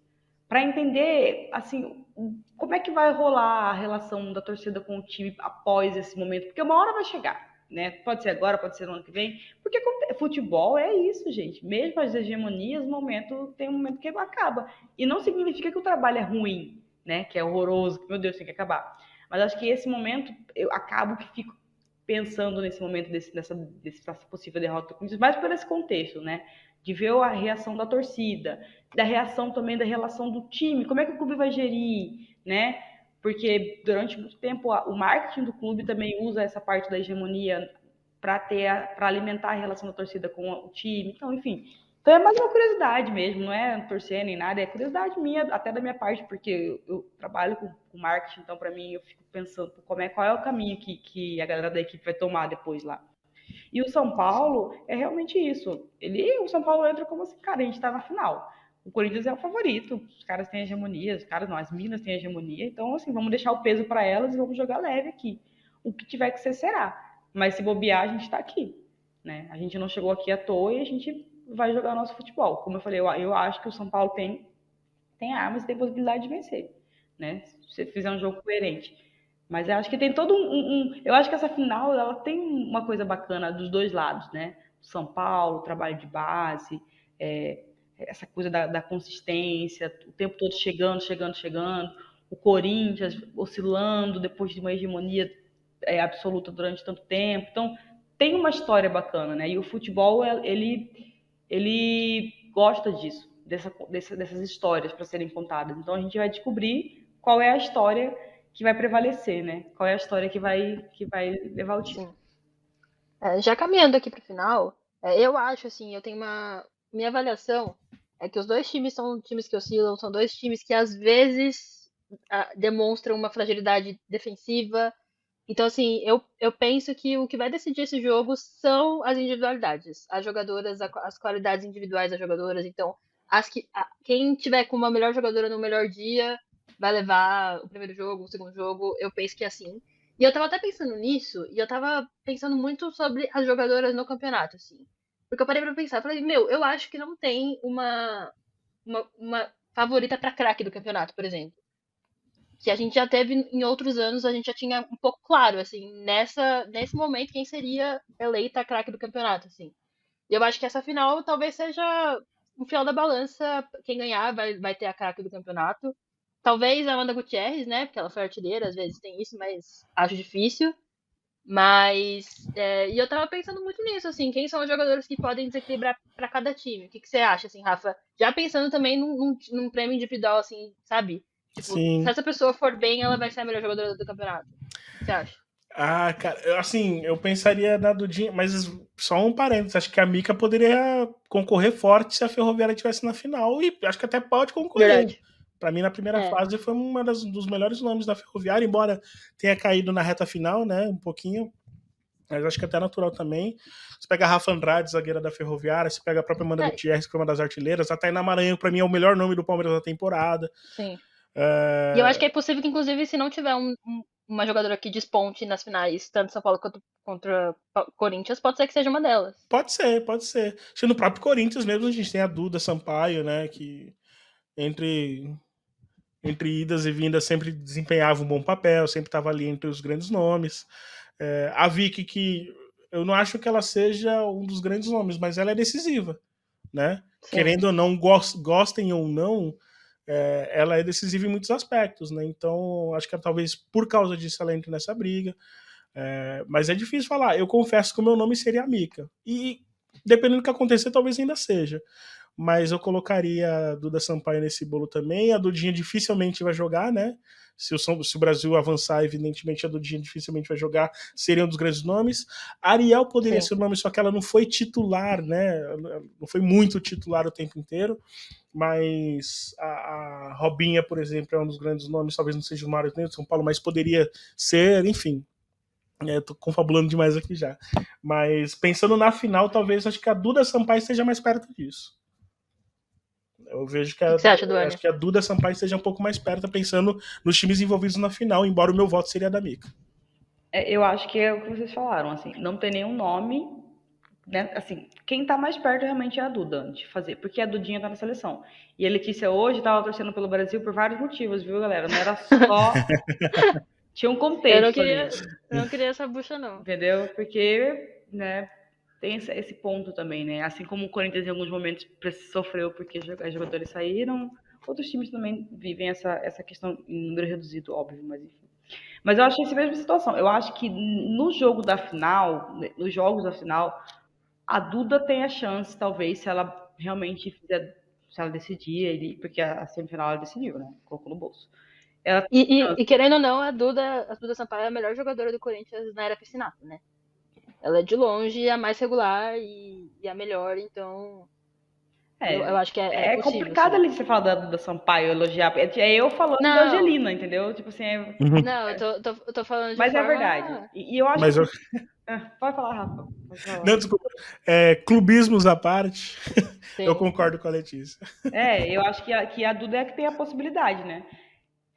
[SPEAKER 2] Para entender, assim, como é que vai rolar a relação da torcida com o time após esse momento, porque uma hora vai chegar, né? Pode ser agora, pode ser no ano que vem, porque futebol é isso, gente. Mesmo as hegemonias, tem um momento que acaba. E não significa que o trabalho é ruim, né? Que é horroroso, que, meu Deus, tem que acabar. Mas acho que esse momento, eu acabo que fico pensando nesse momento dessa possível derrota do Corinthians, mais por esse contexto, né? De ver a reação da torcida, da reação também da relação do time, como é que o clube vai gerir, né? Porque durante muito tempo o marketing do clube também usa essa parte da hegemonia para alimentar a relação da torcida com o time. Então, enfim, então é mais uma curiosidade mesmo, não é torcer nem nada, é curiosidade minha, até da minha parte, porque eu trabalho com marketing, então para mim eu fico pensando qual é o caminho que a galera da equipe vai tomar depois lá. E o São Paulo é realmente isso. O São Paulo entra como assim, cara, a gente tá na final. O Corinthians é o favorito, os caras têm hegemonia, os caras não, as minas têm hegemonia, então assim, vamos deixar o peso para elas e vamos jogar leve aqui. O que tiver que ser, será. Mas se bobear, a gente tá aqui, né? A gente não chegou aqui à toa e a gente vai jogar nosso futebol. Como eu falei, eu acho que o São Paulo tem armas e tem possibilidade de vencer, né? Se você fizer um jogo coerente. Mas eu acho que tem todo eu acho que essa final ela tem uma coisa bacana dos dois lados, né? O São Paulo, trabalho de base, essa coisa da consistência, o tempo todo chegando. O Corinthians oscilando depois de uma hegemonia absoluta durante tanto tempo. Então, tem uma história bacana, né? E o futebol, ele gosta disso, dessas histórias para serem contadas. Então, a gente vai descobrir qual é a história que vai prevalecer, né? Qual é a história que vai levar o título.
[SPEAKER 1] Sim. Já caminhando aqui pro final, eu acho assim, eu tenho minha avaliação é que os dois times são times que oscilam, são dois times que às vezes demonstram uma fragilidade defensiva. Então, assim, eu penso que o que vai decidir esse jogo são as individualidades, as jogadoras, as qualidades individuais das jogadoras. Então, quem tiver com uma melhor jogadora no melhor dia vai levar o primeiro jogo, o segundo jogo. Eu penso que é assim. E eu tava até pensando nisso, e eu tava pensando muito sobre as jogadoras no campeonato, assim. Porque eu parei pra pensar, falei, meu, eu acho que não tem uma favorita pra craque do campeonato, por exemplo. Que a gente já teve em outros anos, a gente já tinha um pouco claro, assim, nesse momento, quem seria eleita a craque do campeonato, assim. E eu acho que essa final talvez seja um fiel da balança, quem ganhar vai ter a craque do campeonato. Talvez a Amanda Gutierrez, né, porque ela foi artilheira, às vezes tem isso, mas acho difícil. Mas, e eu tava pensando muito nisso, assim, quem são os jogadores que podem desequilibrar pra cada time? O que você acha, assim, Rafa? Já pensando também num prêmio individual, assim, sabe? Tipo, se
[SPEAKER 3] Sim.
[SPEAKER 1] essa pessoa for bem, ela vai ser a melhor jogadora do campeonato. O que você acha?
[SPEAKER 3] Ah, cara, assim, eu pensaria na Dudinha, mas só um parênteses, acho que a Mika poderia concorrer forte se a Ferroviária estivesse na final, e acho que até pode concorrer.
[SPEAKER 1] Verdade.
[SPEAKER 3] Para mim, na primeira
[SPEAKER 1] É,
[SPEAKER 3] fase, foi dos melhores nomes da Ferroviária, embora tenha caído na reta final, né, um pouquinho, mas acho que até natural também. Você pega a Rafa Andrade, zagueira da Ferroviária, você pega a própria Amanda
[SPEAKER 1] é,
[SPEAKER 3] Gutierrez, que foi uma das artilheiras, a Tainá Maranhão, para mim, é o melhor nome do Palmeiras da temporada.
[SPEAKER 1] sim. E eu acho
[SPEAKER 3] É,
[SPEAKER 1] que é possível que, inclusive, se não tiver uma jogadora que desponte nas finais, tanto São Paulo quanto contra Corinthians, pode ser que seja uma delas.
[SPEAKER 3] pode ser, pode ser. Acho que no próprio Corinthians mesmo a gente tem a Duda Sampaio, né, que entre idas e vindas sempre desempenhava um bom papel, sempre estava ali entre os grandes nomes. A Vicky, que eu não acho que ela seja um dos grandes nomes, mas ela é decisiva, né?
[SPEAKER 1] Sim.
[SPEAKER 3] Querendo ou não, gostem ou não, ela é decisiva em muitos aspectos, né? Então, acho que talvez por causa disso ela entre nessa briga. Mas é difícil falar. Eu confesso que o meu nome seria a Mika. E dependendo do que acontecer, talvez ainda seja. Mas eu colocaria a Duda Sampaio nesse bolo também. A Dudinha dificilmente vai jogar, né? Se o Brasil avançar, evidentemente a Dudinha dificilmente vai jogar, seria um dos grandes nomes. A Ariel poderia
[SPEAKER 1] Sim.
[SPEAKER 3] ser o nome, só que ela não foi titular, né? Não foi muito titular o tempo inteiro. Mas a Robinha, por exemplo, é um dos grandes nomes, talvez não seja o maior de São Paulo, mas poderia ser, enfim. Tô confabulando demais aqui já. Mas pensando na final, talvez acho que a Duda Sampaio esteja mais perto disso. Eu vejo que
[SPEAKER 1] O que você acha,
[SPEAKER 3] acho
[SPEAKER 1] Duane?
[SPEAKER 3] que a Duda Sampaio esteja um pouco mais perto, pensando nos times envolvidos na final, embora o meu voto seria da Mica.
[SPEAKER 2] Eu acho que é o que vocês falaram, assim, não tem nenhum nome, né? Assim, quem tá mais perto realmente é a Duda de fazer, porque a Dudinha tá na seleção. E a Letícia hoje tava torcendo pelo Brasil por vários motivos, viu, galera? Não era só. Tinha um
[SPEAKER 1] Eu não
[SPEAKER 2] contexto ali,
[SPEAKER 1] queria, eu não queria essa bucha, não.
[SPEAKER 2] entendeu? Porque, né, tem esse ponto também, né? Assim como o Corinthians em alguns momentos sofreu porque os jogadores saíram, outros times também vivem essa questão em número reduzido, óbvio, mas enfim. Mas eu achei essa mesma situação. Eu acho que no jogo da final, nos jogos da final, a Duda tem a chance, talvez, se ela realmente fizer, se ela decidir, porque a semifinal ela decidiu, né? Colocou no bolso. Ela tem
[SPEAKER 1] E
[SPEAKER 2] chance.
[SPEAKER 1] querendo ou não, a Duda Sampaio é a melhor jogadora do Corinthians na era piscinato, né? Ela é de longe a mais regular e a melhor, então eu
[SPEAKER 2] É,
[SPEAKER 1] acho que é
[SPEAKER 2] é
[SPEAKER 1] possível,
[SPEAKER 2] complicado
[SPEAKER 1] sim.
[SPEAKER 2] ali você falar da Duda Sampaio, elogiar. É eu falando da
[SPEAKER 1] Não,
[SPEAKER 2] Angelina, entendeu? Tipo assim,
[SPEAKER 3] Uhum.
[SPEAKER 1] não, eu tô falando de
[SPEAKER 2] mas é verdade.
[SPEAKER 1] forma.
[SPEAKER 2] E eu acho
[SPEAKER 3] Mas eu...
[SPEAKER 2] que. Pode falar, Rafa. Pode falar.
[SPEAKER 3] Não, desculpa. Clubismos à parte, eu
[SPEAKER 1] Sim.
[SPEAKER 3] concordo com a Letícia.
[SPEAKER 2] Eu acho que a Duda é que tem a possibilidade, né?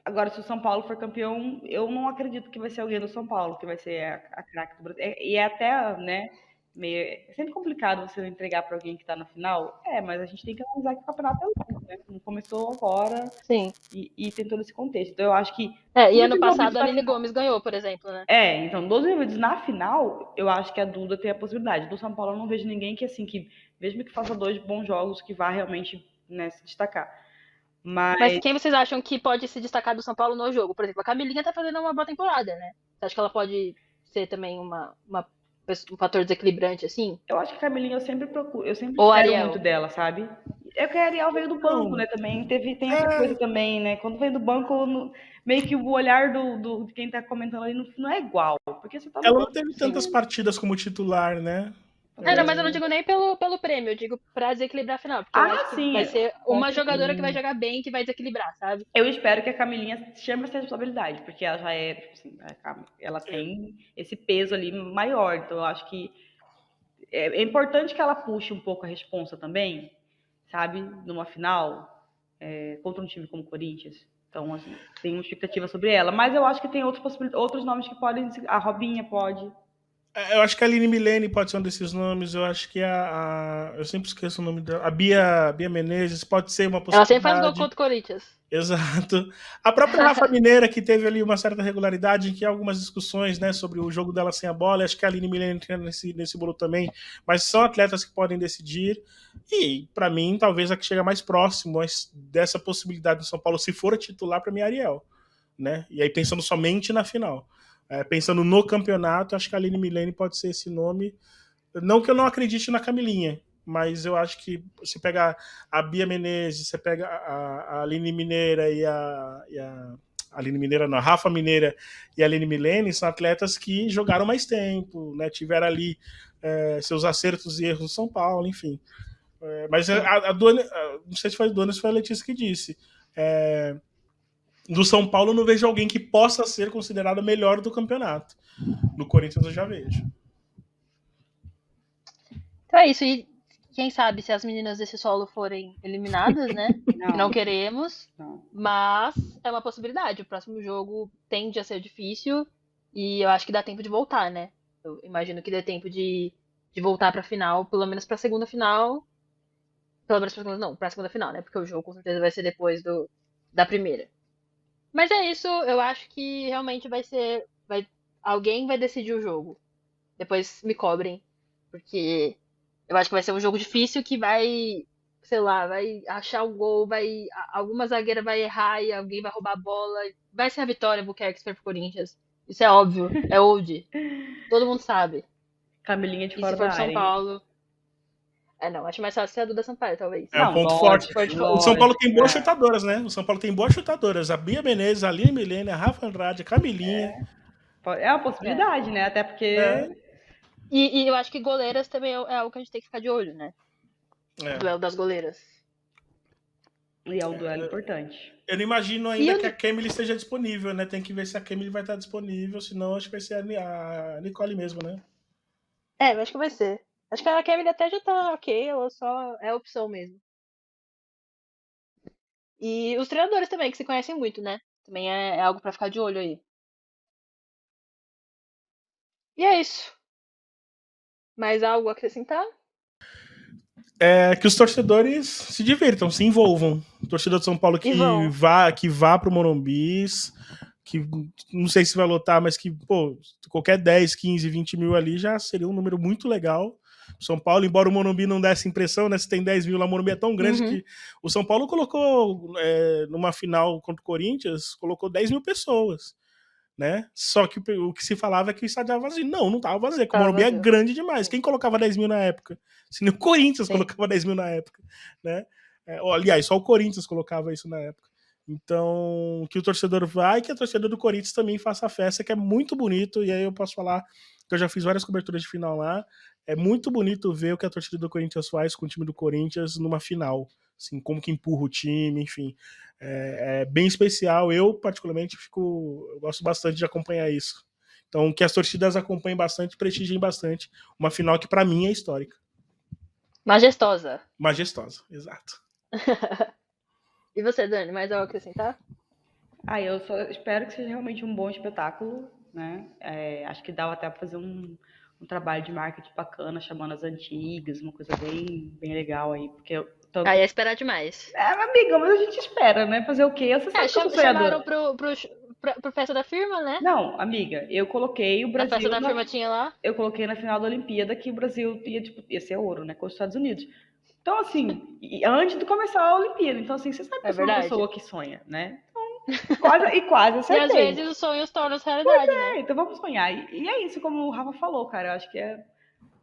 [SPEAKER 2] Agora, se o São Paulo for campeão, eu não acredito que vai ser alguém do São Paulo que vai ser a craque do Brasil. E é até, né, meio. É sempre complicado você entregar para alguém que está na final. Mas a gente tem que analisar que o campeonato é longo, né? Não começou agora
[SPEAKER 1] Sim.
[SPEAKER 2] e tem todo esse contexto. Então, eu acho que
[SPEAKER 1] E
[SPEAKER 2] dos
[SPEAKER 1] ano passado
[SPEAKER 2] envolvidos
[SPEAKER 1] a
[SPEAKER 2] na
[SPEAKER 1] Aline
[SPEAKER 2] final.
[SPEAKER 1] Gomes ganhou, por exemplo, né?
[SPEAKER 2] Então, dos envolvidos na final, eu acho que a Duda tem a possibilidade. Do São Paulo, eu não vejo ninguém que, assim, que mesmo que faça 2 bons jogos, que vá realmente, né, se destacar.
[SPEAKER 1] Mas
[SPEAKER 2] Mas
[SPEAKER 1] quem vocês acham que pode se destacar do São Paulo no jogo? Por exemplo, a Camilinha tá fazendo uma boa temporada, né? Você acha que ela pode ser também um fator desequilibrante, assim?
[SPEAKER 2] eu acho que a Camilinha eu sempre procuro, eu sempre
[SPEAKER 1] Ou a
[SPEAKER 2] espero muito
[SPEAKER 1] Ariel?
[SPEAKER 2] dela, sabe? É que a Ariel veio do banco,
[SPEAKER 3] Não,
[SPEAKER 2] né? Também tem essa coisa também, né? Quando vem do banco, meio que o olhar de quem tá comentando ali não é igual. Porque você tá no
[SPEAKER 3] ela não
[SPEAKER 2] banco,
[SPEAKER 3] teve
[SPEAKER 2] sim.
[SPEAKER 3] tantas partidas como titular, né?
[SPEAKER 1] Não, mas eu não digo nem pelo prêmio, eu digo pra desequilibrar a final, porque eu acho que
[SPEAKER 2] Sim,
[SPEAKER 1] vai ser
[SPEAKER 2] com
[SPEAKER 1] uma jogadora que vai
[SPEAKER 2] certeza.
[SPEAKER 1] jogar bem e que vai desequilibrar, sabe?
[SPEAKER 2] Eu espero que a Camilinha chame essa responsabilidade, porque ela já é, tipo assim, ela tem esse peso ali maior. Então eu acho que é importante que ela puxe um pouco a responsa também, sabe? Numa final, contra um time como o Corinthians. Então, assim, tem uma expectativa sobre ela. Mas eu acho que tem outros nomes que podem. A Robinha pode.
[SPEAKER 3] Eu acho que a Aline Milene pode ser um desses nomes. Eu acho que eu sempre esqueço o nome dela. A Bia Menezes pode ser uma
[SPEAKER 1] Ela sempre faz gol
[SPEAKER 3] possibilidade.
[SPEAKER 1] contra o Corinthians.
[SPEAKER 3] Exato. A própria Rafa Mineira, que teve ali uma certa regularidade, em que há algumas discussões, né, sobre o jogo dela sem a bola. Acho que a Aline Milene entra nesse bolo também. Mas são atletas que podem decidir. E, para mim, talvez a que chega mais próximo dessa possibilidade do São Paulo, se for a titular, para mim é a Ariel. Né? E aí pensando somente na final. pensando no campeonato, acho que a Aline Milene pode ser esse nome. Não que eu não acredite na Camilinha, mas eu acho que você pega a Bia Menezes, você pega a Aline Mineira e a Aline Mineira não, a Rafa Mineira e a Aline Milene são atletas que jogaram mais tempo, né? Tiveram ali seus acertos e erros no São Paulo, enfim. Mas não sei se foi a Dona, se foi a Letícia que disse. Do São Paulo eu não vejo alguém que possa ser considerado melhor do campeonato. No Corinthians eu já vejo.
[SPEAKER 1] Então é isso. E quem sabe se as meninas desse solo forem eliminadas, né? Não queremos.
[SPEAKER 4] Não.
[SPEAKER 1] Mas é uma possibilidade. O próximo jogo tende a ser difícil. E eu acho que dá tempo de voltar, né? Eu imagino que dê tempo de voltar pra final, pelo menos pra segunda final. Pelo menos pra segunda, não, pra segunda final, né? Porque o jogo com certeza vai ser depois da primeira. Mas é isso, eu acho que realmente vai ser. Alguém vai decidir o jogo. Depois me cobrem. Porque eu acho que vai ser um jogo difícil que vai, sei lá, vai achar o gol, alguma zagueira vai errar e alguém vai roubar a bola. Vai ser a vitória, Buquerque, se for pro Corinthians. Isso é óbvio, é old. Todo mundo sabe.
[SPEAKER 2] Camilinha de
[SPEAKER 1] E
[SPEAKER 2] fora
[SPEAKER 1] se for
[SPEAKER 2] da
[SPEAKER 1] pro São
[SPEAKER 2] área, hein?
[SPEAKER 1] Paulo. Não, acho mais fácil ser a Duda Sampaio, talvez.
[SPEAKER 3] É um
[SPEAKER 4] Não,
[SPEAKER 3] ponto
[SPEAKER 4] lógico,
[SPEAKER 3] forte.
[SPEAKER 1] lógico.
[SPEAKER 3] O São Paulo tem boas
[SPEAKER 4] é.
[SPEAKER 3] chutadoras, né? O São Paulo tem boas chutadoras. A Bia Menezes, a Aline Milene, a Rafa Andrade, a Camilinha.
[SPEAKER 2] É uma possibilidade, né? Até porque
[SPEAKER 3] É.
[SPEAKER 1] E eu acho que goleiras também é algo que a gente tem que ficar de olho, né?
[SPEAKER 3] É.
[SPEAKER 1] O duelo das goleiras.
[SPEAKER 2] e é um duelo importante.
[SPEAKER 3] Eu não imagino
[SPEAKER 1] E
[SPEAKER 3] ainda
[SPEAKER 1] o-
[SPEAKER 3] que a Kemily esteja disponível, né? Tem que ver se a Kemily vai estar disponível, senão acho que vai ser a Nicole mesmo, né?
[SPEAKER 1] eu acho que vai ser. Acho que a Kevin até já tá ok, ela só é opção mesmo. E os treinadores também, que se conhecem muito, né? Também é algo pra ficar de olho aí. E é isso. Mais algo a acrescentar?
[SPEAKER 3] Que os torcedores se divirtam, se envolvam. O torcedor de São Paulo
[SPEAKER 1] E vão.
[SPEAKER 3] que vá pro Morumbis, que não sei se vai lotar, mas que, pô, qualquer 10, 15, 20 mil ali já seria um número muito legal. São Paulo, embora o Morumbi não desse impressão, né? Se tem 10 mil lá, o Morumbi é tão grande que o São Paulo colocou numa final contra o Corinthians, colocou 10 mil pessoas, né? Só que o que se falava é que o estádio estava vazio. Não estava vazio, porque o
[SPEAKER 1] Tava
[SPEAKER 3] Morumbi é
[SPEAKER 1] vazio.
[SPEAKER 3] grande demais. Quem colocava 10 mil na época? Se nem o Corinthians
[SPEAKER 1] Sim.
[SPEAKER 3] colocava 10 mil na época, né? Aliás, só o Corinthians colocava isso na época. Então, que o torcedor vai, que a torcida do Corinthians também faça a festa, que é muito bonito, e aí eu posso falar que eu já fiz várias coberturas de final lá, é muito bonito ver o que a torcida do Corinthians faz com o time do Corinthians numa final, assim, como que empurra o time, enfim, é bem especial, eu particularmente eu gosto bastante de acompanhar isso. Então, que as torcidas acompanhem bastante, prestigiem bastante, uma final que pra mim é histórica.
[SPEAKER 1] Majestosa.
[SPEAKER 3] Majestosa, exato.
[SPEAKER 1] E você, Dani, mais algo a acrescentar?
[SPEAKER 2] Eu só espero que seja realmente um bom espetáculo, né? Acho que dá até pra fazer um trabalho de marketing bacana, chamando as antigas, uma coisa bem, bem legal aí, porque eu tô...
[SPEAKER 1] Aí é esperar demais.
[SPEAKER 2] Amiga, mas a gente espera, né? Fazer o quê? Você sabe que eu sou
[SPEAKER 1] Chamaram
[SPEAKER 2] sonhadora.
[SPEAKER 1] pro festa da firma, né?
[SPEAKER 2] Não, amiga, eu coloquei o
[SPEAKER 1] A festa
[SPEAKER 2] Brasil
[SPEAKER 1] da firma tinha lá.
[SPEAKER 2] eu coloquei na final da Olimpíada que o Brasil ia ser ouro, né? Com os Estados Unidos. Então, assim, antes de começar a Olimpíada. Então, assim, você sabe que eu sou uma
[SPEAKER 1] verdade.
[SPEAKER 2] pessoa que sonha, né? Então, quase
[SPEAKER 1] E
[SPEAKER 2] acertei.
[SPEAKER 1] às vezes os sonhos tornam-se realidade, né?
[SPEAKER 2] Então vamos sonhar. E é isso, como o Rafa falou, cara. Eu acho que é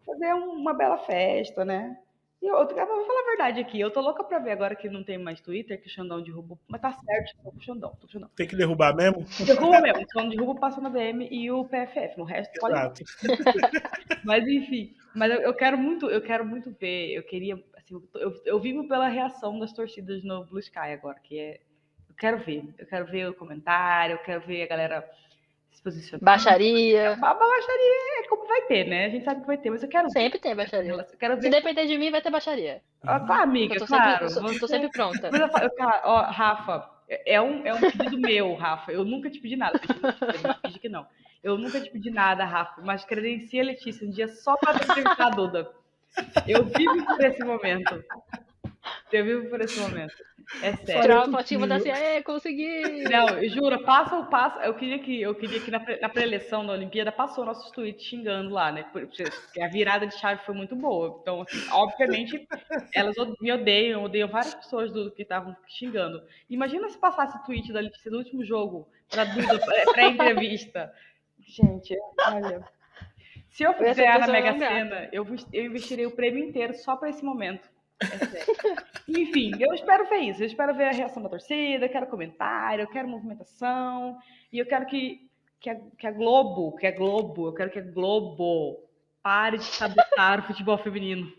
[SPEAKER 2] fazer uma bela festa, né? E eu vou falar a verdade aqui. Eu tô louca pra ver agora que não tem mais Twitter, que o Xandão derrubou. Mas tá certo, tô com o Xandão.
[SPEAKER 3] Tem que derrubar mesmo?
[SPEAKER 2] Derruba mesmo. Quando derruba, passa na DM e o PFF. No resto, pode.
[SPEAKER 3] Exato.
[SPEAKER 2] Mas enfim, eu quero muito ver, eu queria, assim, eu vivo pela reação das torcidas no Blue Sky agora, que é, eu quero ver o comentário, eu quero ver a galera se posicionando.
[SPEAKER 1] Baixaria.
[SPEAKER 2] Baixaria é como vai ter, né? A gente sabe que vai ter, mas eu quero
[SPEAKER 1] Sempre tem baixaria.
[SPEAKER 2] eu quero ver.
[SPEAKER 1] Se depender de mim, vai ter baixaria.
[SPEAKER 2] Claro, amiga,
[SPEAKER 1] Eu tô
[SPEAKER 2] claro.
[SPEAKER 1] sempre, tô sempre pronta.
[SPEAKER 2] Mas Rafa, é um pedido meu, Rafa. Eu nunca te pedi nada. Finge que não. Eu nunca te pedi nada, Rafa. Mas credencia a Letícia um dia só pra entrevistar a Duda. Eu vivo por esse momento. É sério.
[SPEAKER 1] Tirar uma fotinha e mandar assim, consegui!
[SPEAKER 2] Não, eu juro, passa. Eu queria que na pré-eleição da Olimpíada passou nossos tweets xingando lá, né? Porque a virada de chave foi muito boa. Então, assim, obviamente, elas me odeiam várias pessoas que estavam xingando. Imagina se passasse o tweet da Letícia do último jogo pra Duda, pré-entrevista. Gente, olha. Se eu
[SPEAKER 1] Eu ia ser
[SPEAKER 2] fizer na
[SPEAKER 1] pessoa
[SPEAKER 2] Mega
[SPEAKER 1] não grata.
[SPEAKER 2] Sena, eu investirei o prêmio inteiro só pra esse momento. É sério. Enfim, eu espero ver isso. Eu espero ver a reação da torcida, eu quero comentário, eu quero movimentação. E eu quero que a Globo, eu quero que a Globo pare de sabotar o futebol feminino.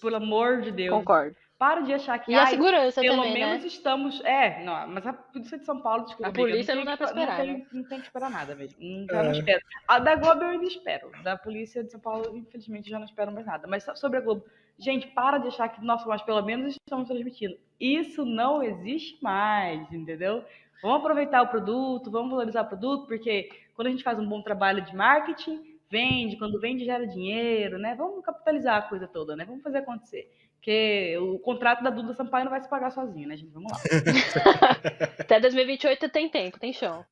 [SPEAKER 2] Pelo amor de Deus.
[SPEAKER 1] Concordo.
[SPEAKER 2] Para de achar que
[SPEAKER 1] E a segurança
[SPEAKER 2] pelo
[SPEAKER 1] também,
[SPEAKER 2] menos
[SPEAKER 1] né?
[SPEAKER 2] estamos. Não, mas a polícia de São Paulo, desculpa,
[SPEAKER 1] A
[SPEAKER 2] amiga,
[SPEAKER 1] polícia não dá pra esperar, né?
[SPEAKER 2] não tem que esperar nada mesmo. Já
[SPEAKER 3] É.
[SPEAKER 2] não espero. A da Globo eu ainda espero. Da polícia de São Paulo, infelizmente, já não espero mais nada. Mas sobre a Globo, gente, para de achar que, nossa, mas pelo menos estamos transmitindo. Isso não existe mais, entendeu? Vamos aproveitar o produto, vamos valorizar o produto, porque quando a gente faz um bom trabalho de marketing, vende, quando vende gera dinheiro, né? Vamos capitalizar a coisa toda, né? Vamos fazer acontecer. Porque o contrato da Duda Sampaio não vai se pagar sozinho, né, gente? Vamos lá.
[SPEAKER 1] Até 2028 tem tempo, tem chão.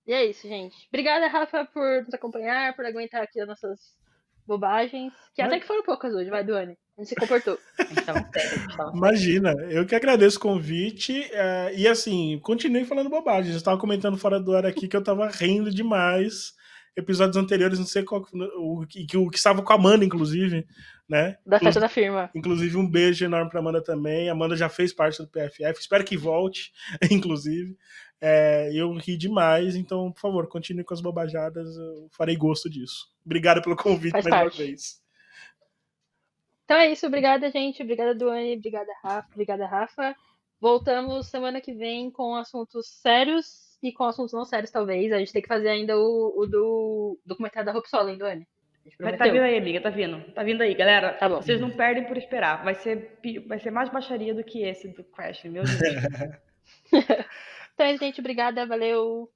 [SPEAKER 1] E é isso, gente. Obrigada, Rafa, por nos acompanhar, por aguentar aqui as nossas bobagens. Que até que foram poucas hoje, vai, Duane. A gente se comportou.
[SPEAKER 2] A gente tava sério,
[SPEAKER 3] Imagina, eu que agradeço o convite. E assim, continuei falando bobagem. Eu estava comentando fora do ar aqui que eu estava rindo demais. Episódios anteriores, não sei qual o que estava com a Amanda, inclusive, né?
[SPEAKER 1] Da festa da firma.
[SPEAKER 3] Inclusive, um beijo enorme para Amanda também. A Amanda já fez parte do PFF, espero que volte, inclusive. Eu ri demais, então, por favor, continue com as bobajadas, eu farei gosto disso. Obrigado pelo convite
[SPEAKER 1] Faz
[SPEAKER 3] mais
[SPEAKER 1] parte.
[SPEAKER 3] uma vez.
[SPEAKER 1] Então é isso, obrigada, gente. Obrigada, Duane. Obrigada, Rafa. Voltamos semana que vem com assuntos sérios e com assuntos não sérios, talvez. A gente tem que fazer ainda o do documentário da Roupa hein, Duane? A gente
[SPEAKER 2] Tá vindo
[SPEAKER 1] prometeu.
[SPEAKER 2] aí, amiga, tá vindo. Tá vindo aí, galera.
[SPEAKER 1] Tá bom.
[SPEAKER 2] Vocês não perdem por esperar. Vai ser mais baixaria do que esse do Crash, meu Deus.
[SPEAKER 1] Então é isso, gente. Obrigada, valeu.